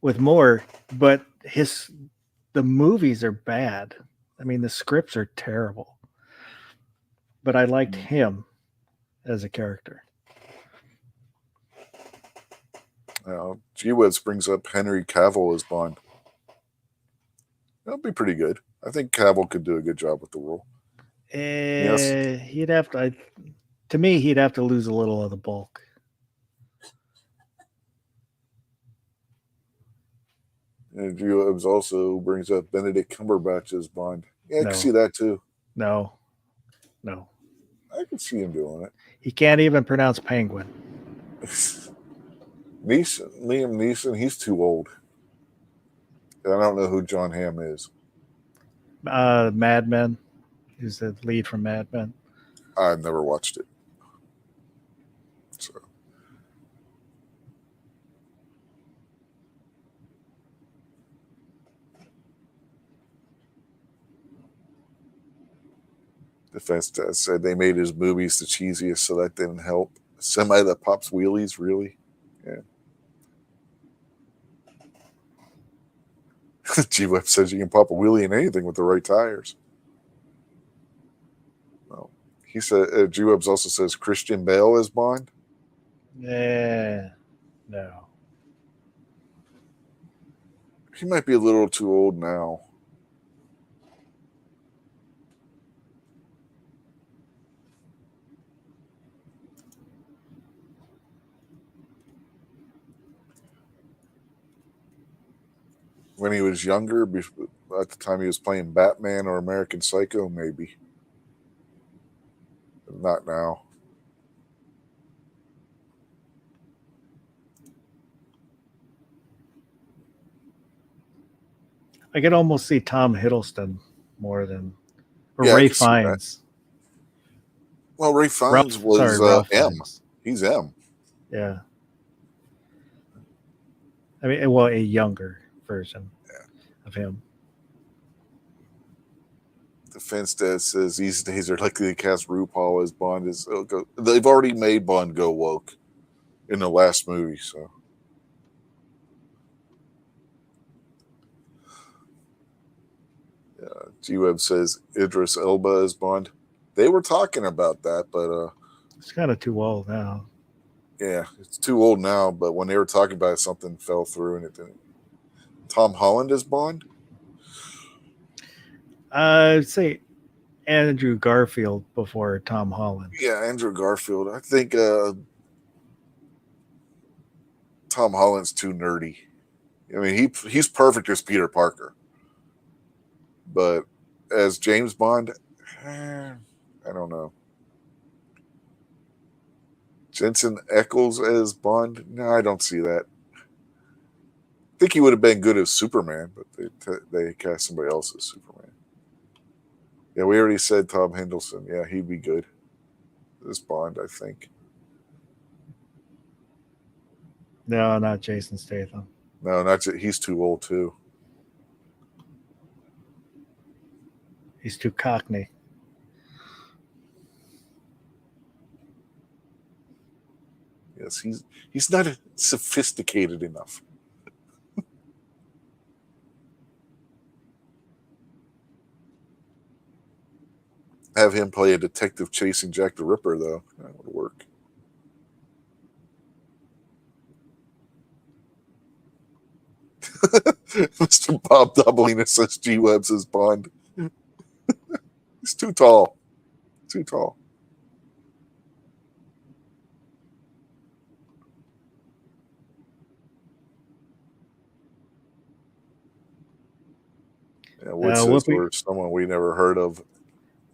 With Moore, but the movies are bad. I mean, the scripts are terrible. But I liked him as a character. G-Webs brings up Henry Cavill as Bond. That'll be pretty good. I think Cavill could do a good job with the role. He'd have to. To me, he'd have to lose a little of the bulk. And G-Webs also brings up Benedict Cumberbatch as Bond. Yeah, I can see that too. No. I can see him doing it. He can't even pronounce penguin. Liam Neeson, he's too old. I don't know who John Hamm is. Mad Men. He's the lead from Mad Men. I've never watched it. So. Defense Dad said they made his movies the cheesiest, so that didn't help. Semi that pops wheelies, really? Yeah. G-Web says you can pop a wheelie in anything with the right tires. Well, he said G-Webs also says Christian Bale is Bond. No. He might be a little too old now. When he was younger, at the time he was playing Batman or American Psycho, maybe. But not now. I could almost see Tom Hiddleston more than or Yeah, I Ray can see that. Fiennes. Well, Ray Fiennes was Ralph M. Fiennes. He's M. Yeah. I mean, well, a younger version of him. The fence that says these days are likely to cast RuPaul as Bond is. They've already made Bond go woke in the last movie, so. G-Web says Idris Elba as Bond. They were talking about that, but It's kind of too old now. yeah, it's too old now. But when they were talking about it, something fell through and it didn't. Tom Holland as Bond? I'd say Andrew Garfield before Tom Holland. Yeah, Andrew Garfield. I think Tom Holland's too nerdy. I mean, he's perfect as Peter Parker, but as James Bond, I don't know. Jensen Ackles as Bond? No, I don't see that. I think he would have been good as Superman, but they cast somebody else as Superman. Yeah, we already said Tom Hiddleston. Yeah, he'd be good as Bond, I think. No, not Jason Statham. No, he's too old too. He's too cockney. Yes, he's not sophisticated enough. Have him play a detective chasing Jack the Ripper, though. That would work. Mr. Bob Doubling says G Webs as Bond. He's too tall. Too tall. Yeah, Wood says we're someone we never heard of.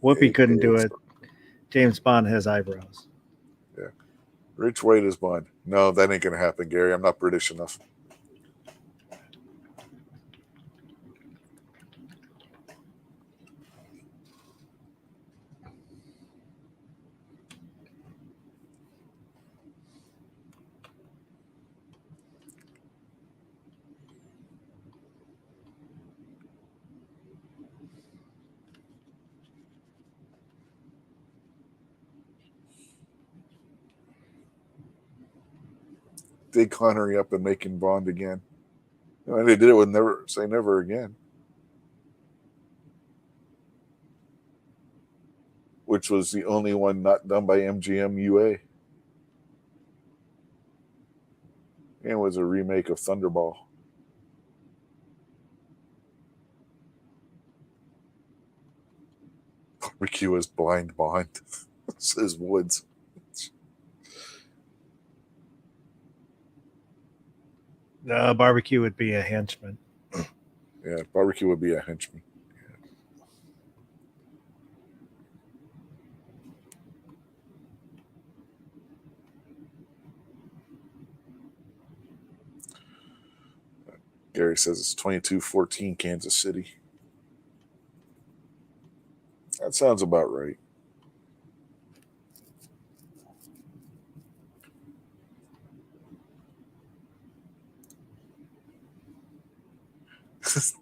Whoopi couldn't do it. James Bond has eyebrows. Yeah. Rich Wade is Bond. No, that ain't going to happen, Gary. I'm not British enough. Dig Connery up and making Bond again. And they did it with Never Say Never Again, which was the only one not done by MGM UA. And it was a remake of Thunderball. Barbecue is Blind Bond, says Woods. Barbecue would be a henchman. Yeah, Barbecue would be a henchman. Gary says it's 22-14 Kansas City. That sounds about right.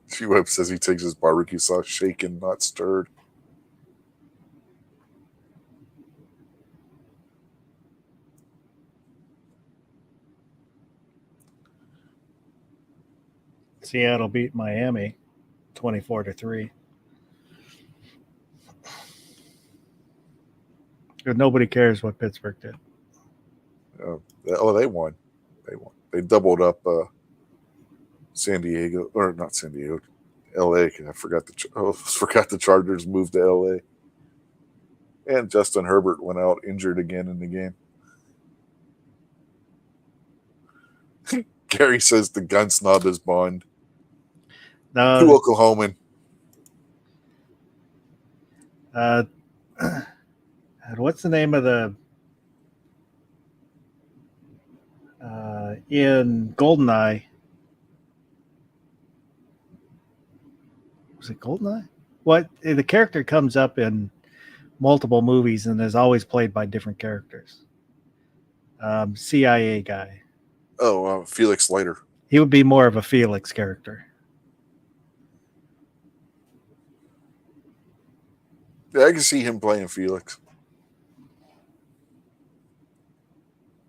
G-Web says he takes his barbecue sauce shaken, not stirred. Seattle beat Miami 24-3. Nobody cares what Pittsburgh did. They won. They doubled up San Diego, or not San Diego, L.A. I forgot the Chargers moved to L.A. And Justin Herbert went out injured again in the game. Gary says the gun snob is Bond. No, Too Oklahoman. What's the name of the in Goldeneye? Was it Goldeneye? What the character comes up in multiple movies and is always played by different characters. CIA guy. Oh, Felix Leiter. He would be more of a Felix character. Yeah, I can see him playing Felix.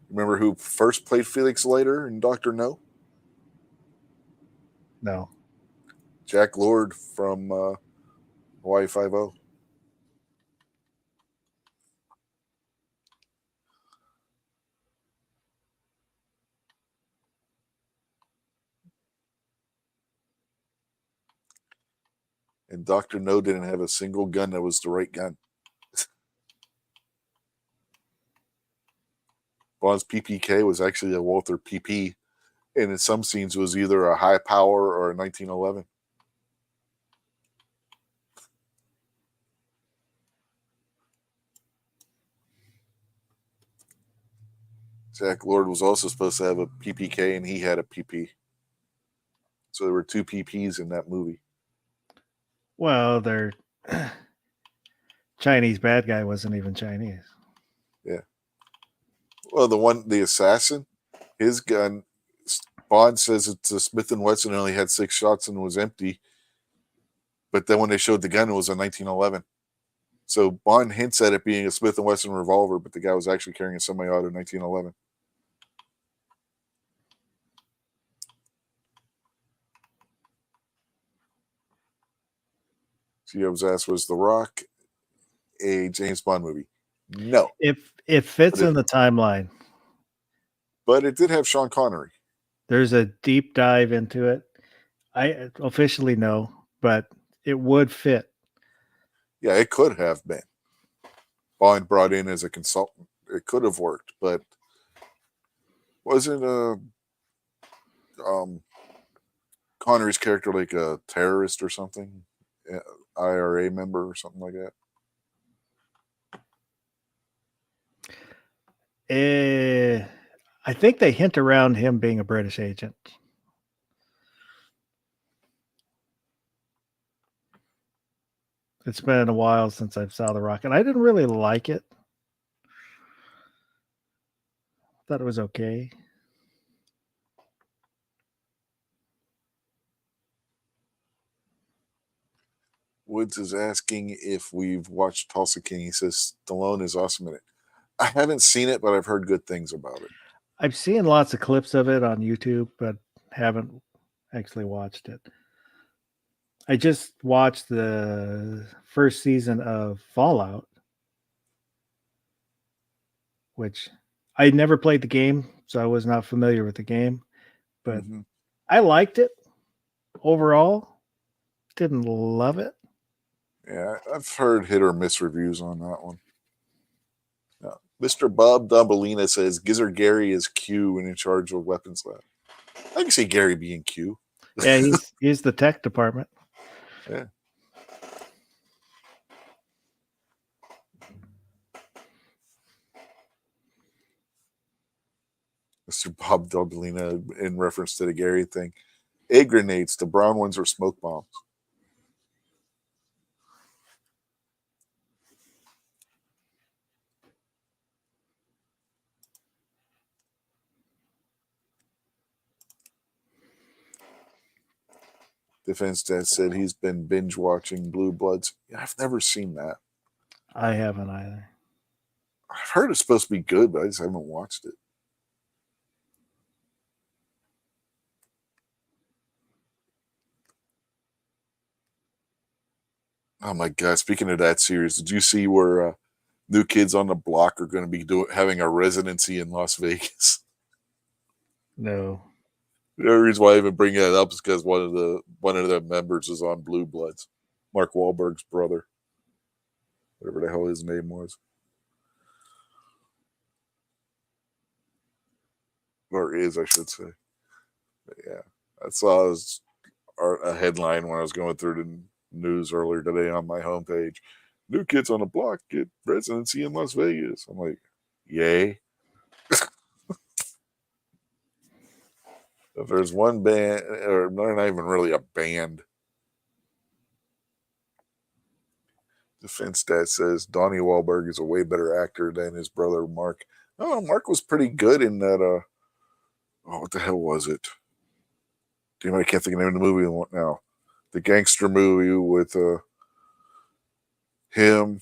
Remember who first played Felix Leiter in Doctor No? No. Jack Lord from Hawaii Five-0. And Dr. No didn't have a single gun that was the right gun. Bond's PPK was actually a Walther PP, and in some scenes was either a high power or a 1911. Jack Lord was also supposed to have a PPK, and he had a PP. So there were two PPs in that movie. Well, their Chinese bad guy wasn't even Chinese. Yeah. Well, the assassin, his gun, Bond says it's a Smith & Wesson and only had 6 shots and was empty. But then when they showed the gun, it was a 1911. So Bond hints at it being a Smith & Wesson revolver, but the guy was actually carrying a semi-auto 1911. So I was asked, was The Rock a James Bond movie? No. It fits in the timeline. But it did have Sean Connery. There's a deep dive into it. I officially know, but it would fit. Yeah, it could have been. Bond brought in as a consultant. It could have worked, but wasn't Connery's character like a terrorist or something? IRA member or something like that? I think they hint around him being a British agent. It's been a while since I saw The Rock, and I didn't really like it. Thought it was okay. Woods is asking if we've watched Tulsa King. He says Stallone is awesome in it. I haven't seen it, but I've heard good things about it. I've seen lots of clips of it on YouTube, but haven't actually watched it. I just watched the first season of Fallout, which I never played the game, so I was not familiar with the game, but I liked it overall. Didn't love it. Yeah, I've heard hit or miss reviews on that one. Mr. Bob Dombolina says Gizzard Gary is Q and in charge of weapons lab. I can see Gary being Q. Yeah, he's the tech department. Yeah. Mr. Bob Dombolina in reference to the Gary thing. Egg grenades, the brown ones are smoke bombs. Defense Dad said he's been binge watching Blue Bloods. Yeah, I've never seen that. I haven't either. I've heard it's supposed to be good, but I just haven't watched it. Oh my God! Speaking of that series, did you see where New Kids on the Block are going to be having a residency in Las Vegas? No. The only reason why I even bring that up is because one of the members is on Blue Bloods, Mark Wahlberg's brother, whatever the hell his name was, or is, I should say. But yeah, I saw a headline when I was going through the news earlier today on my homepage. New Kids on the Block get residency in Las Vegas. I'm like, yay. If there's one band, or not even really a band, Defense Dad says Donnie Wahlberg is a way better actor than his brother Mark. Oh, Mark was pretty good in that. Oh, what the hell was it? Damn, I can't think of the name of the movie now. The gangster movie with him,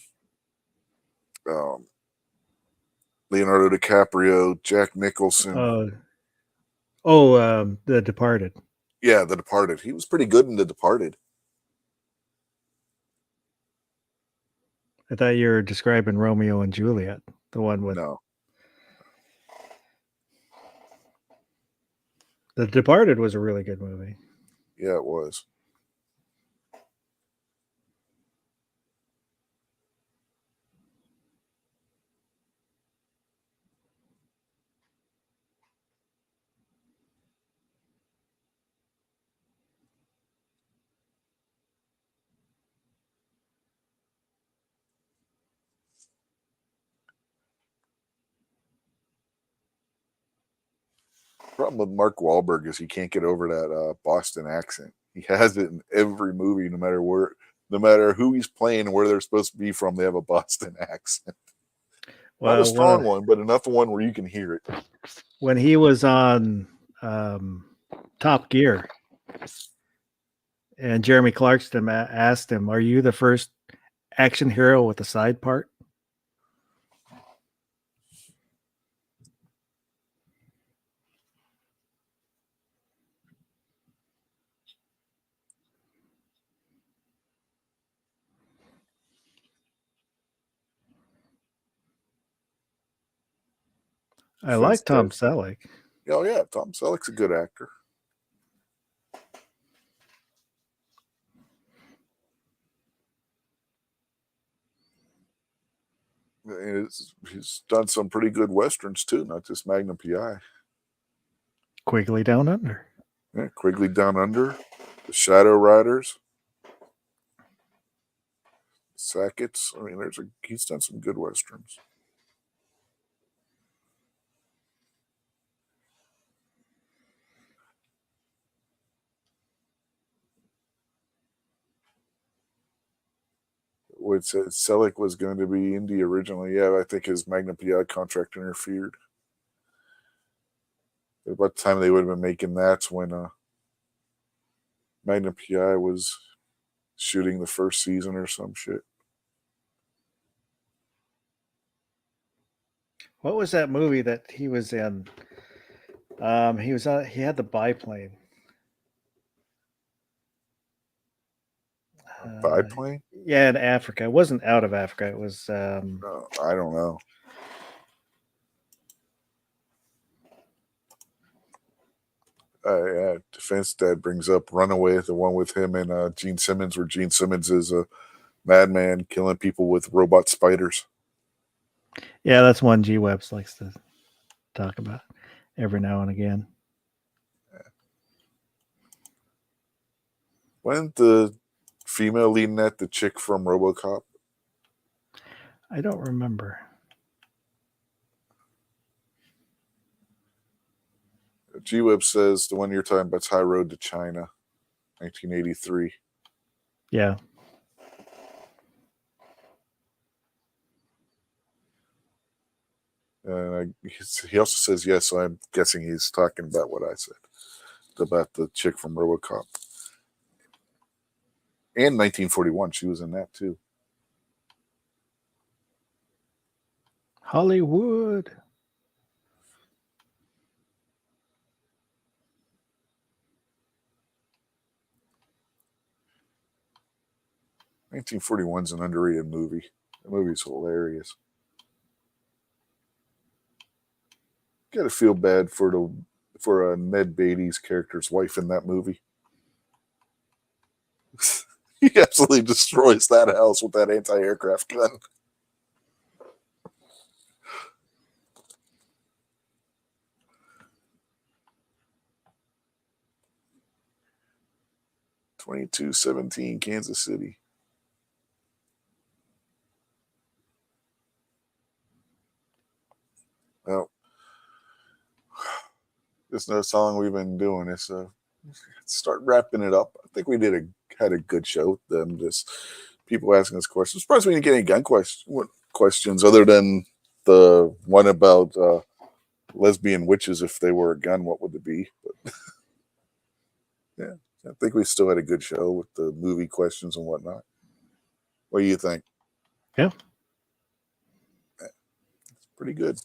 um, Leonardo DiCaprio, Jack Nicholson. The Departed. Yeah, The Departed. He was pretty good in The Departed. I thought you were describing Romeo and Juliet, the one with No. The Departed was a really good movie. Yeah, it was. Problem with Mark Wahlberg is he can't get over that Boston accent. He has it in every movie, no matter who he's playing and where they're supposed to be from. They have a Boston accent. Not a strong one, but enough one where you can hear it. When he was on Top Gear, and Jeremy Clarkson asked him, "Are you the first action hero with a side part?" I like Tom Selleck. Oh yeah, Tom Selleck's a good actor. He's done some pretty good westerns too, not just Magnum PI. Quigley Down Under. Yeah, Quigley Down Under, The Shadow Riders, Sackets. I mean, he's done some good westerns. Which Selleck was going to be Indy originally. Yeah, I think his Magnum PI contract interfered. About the time they would have been making that's when Magnum PI was shooting the first season or some shit. What was that movie that he was in? He had the biplane. Biplane? Yeah, in Africa. It wasn't out of Africa. It was. No, I don't know. Defense Dad brings up Runaway, the one with him and Gene Simmons, where Gene Simmons is a madman killing people with robot spiders. Yeah, that's one G Webs likes to talk about every now and again. Wasn't the female leading that the chick from RoboCop? I don't remember. G-Web says the one you're talking about is High Road to China, 1983. Yeah. He also says yes, so I'm guessing he's talking about what I said about the chick from RoboCop. And 1941, she was in that too. Hollywood. "1941's an underrated movie. The movie's hilarious. Gotta feel bad for Ned Beatty's character's wife in that movie. He absolutely destroys that house with that anti-aircraft gun. "2217 Kansas City." Well, there's no song we've been doing. Let's start wrapping it up. I think we had a good show. Them just people asking us questions. Surprised we didn't get any gun questions other than the one about lesbian witches. If they were a gun, what would it be? But yeah, I think we still had a good show with the movie questions and whatnot. What do you think? Yeah. It's pretty good.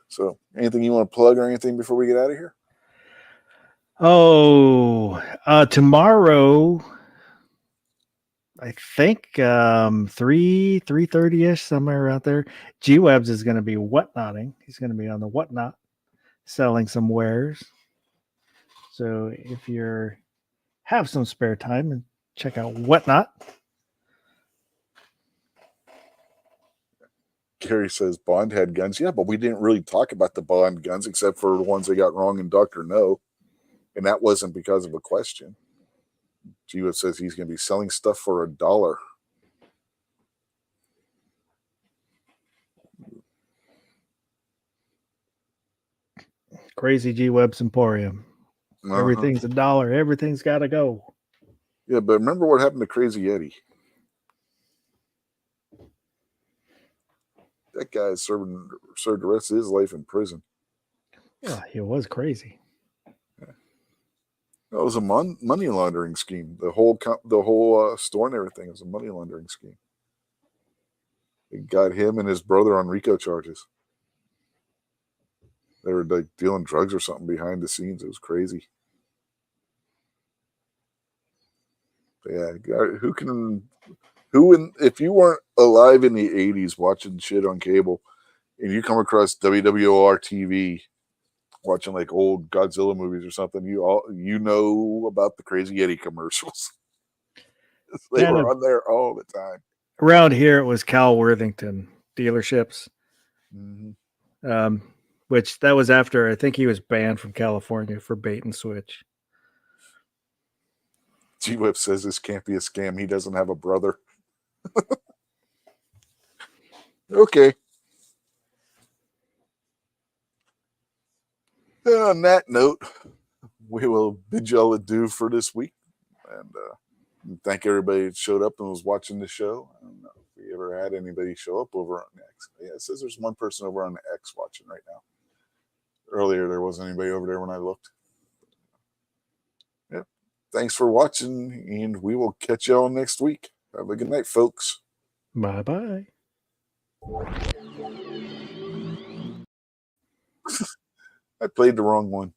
So, anything you want to plug or anything before we get out of here? Oh, tomorrow, I think 3:30ish, somewhere out there. G Webs is going to be whatnotting. He's going to be on the whatnot, selling some wares. So if you're have some spare time, and check out whatnot. Gary says Bond had guns. Yeah, but we didn't really talk about the Bond guns except for the ones they got wrong in Dr. No. And that wasn't because of a question. G-Web says he's going to be selling stuff for $1. Crazy G Webs Emporium. Uh-huh. Everything's $1. Everything's got to go. Yeah, but remember what happened to Crazy Eddie? That guy served the rest of his life in prison. Yeah, he was crazy. That was a money laundering scheme. The whole store and everything was a money laundering scheme. It got him and his brother on RICO charges. They were like dealing drugs or something behind the scenes. It was crazy. But yeah, if you weren't alive in the 80s watching shit on cable and you come across WWOR TV watching like old Godzilla movies or something, you know about the Crazy Eddie commercials. They were on there all the time. Around here, it was Cal Worthington dealerships, which that was after I think he was banned from California for bait and switch. G-Web says this can't be a scam. He doesn't have a brother. Okay. On that note, we will bid y'all adieu for this week. And thank everybody that showed up and was watching the show. I don't know if we ever had anybody show up over on X. Yeah, it says there's one person over on the X watching right now. Earlier, there wasn't anybody over there when I looked. Yeah. Thanks for watching, and we will catch y'all next week. Have a good night, folks. Bye-bye. I played the wrong one.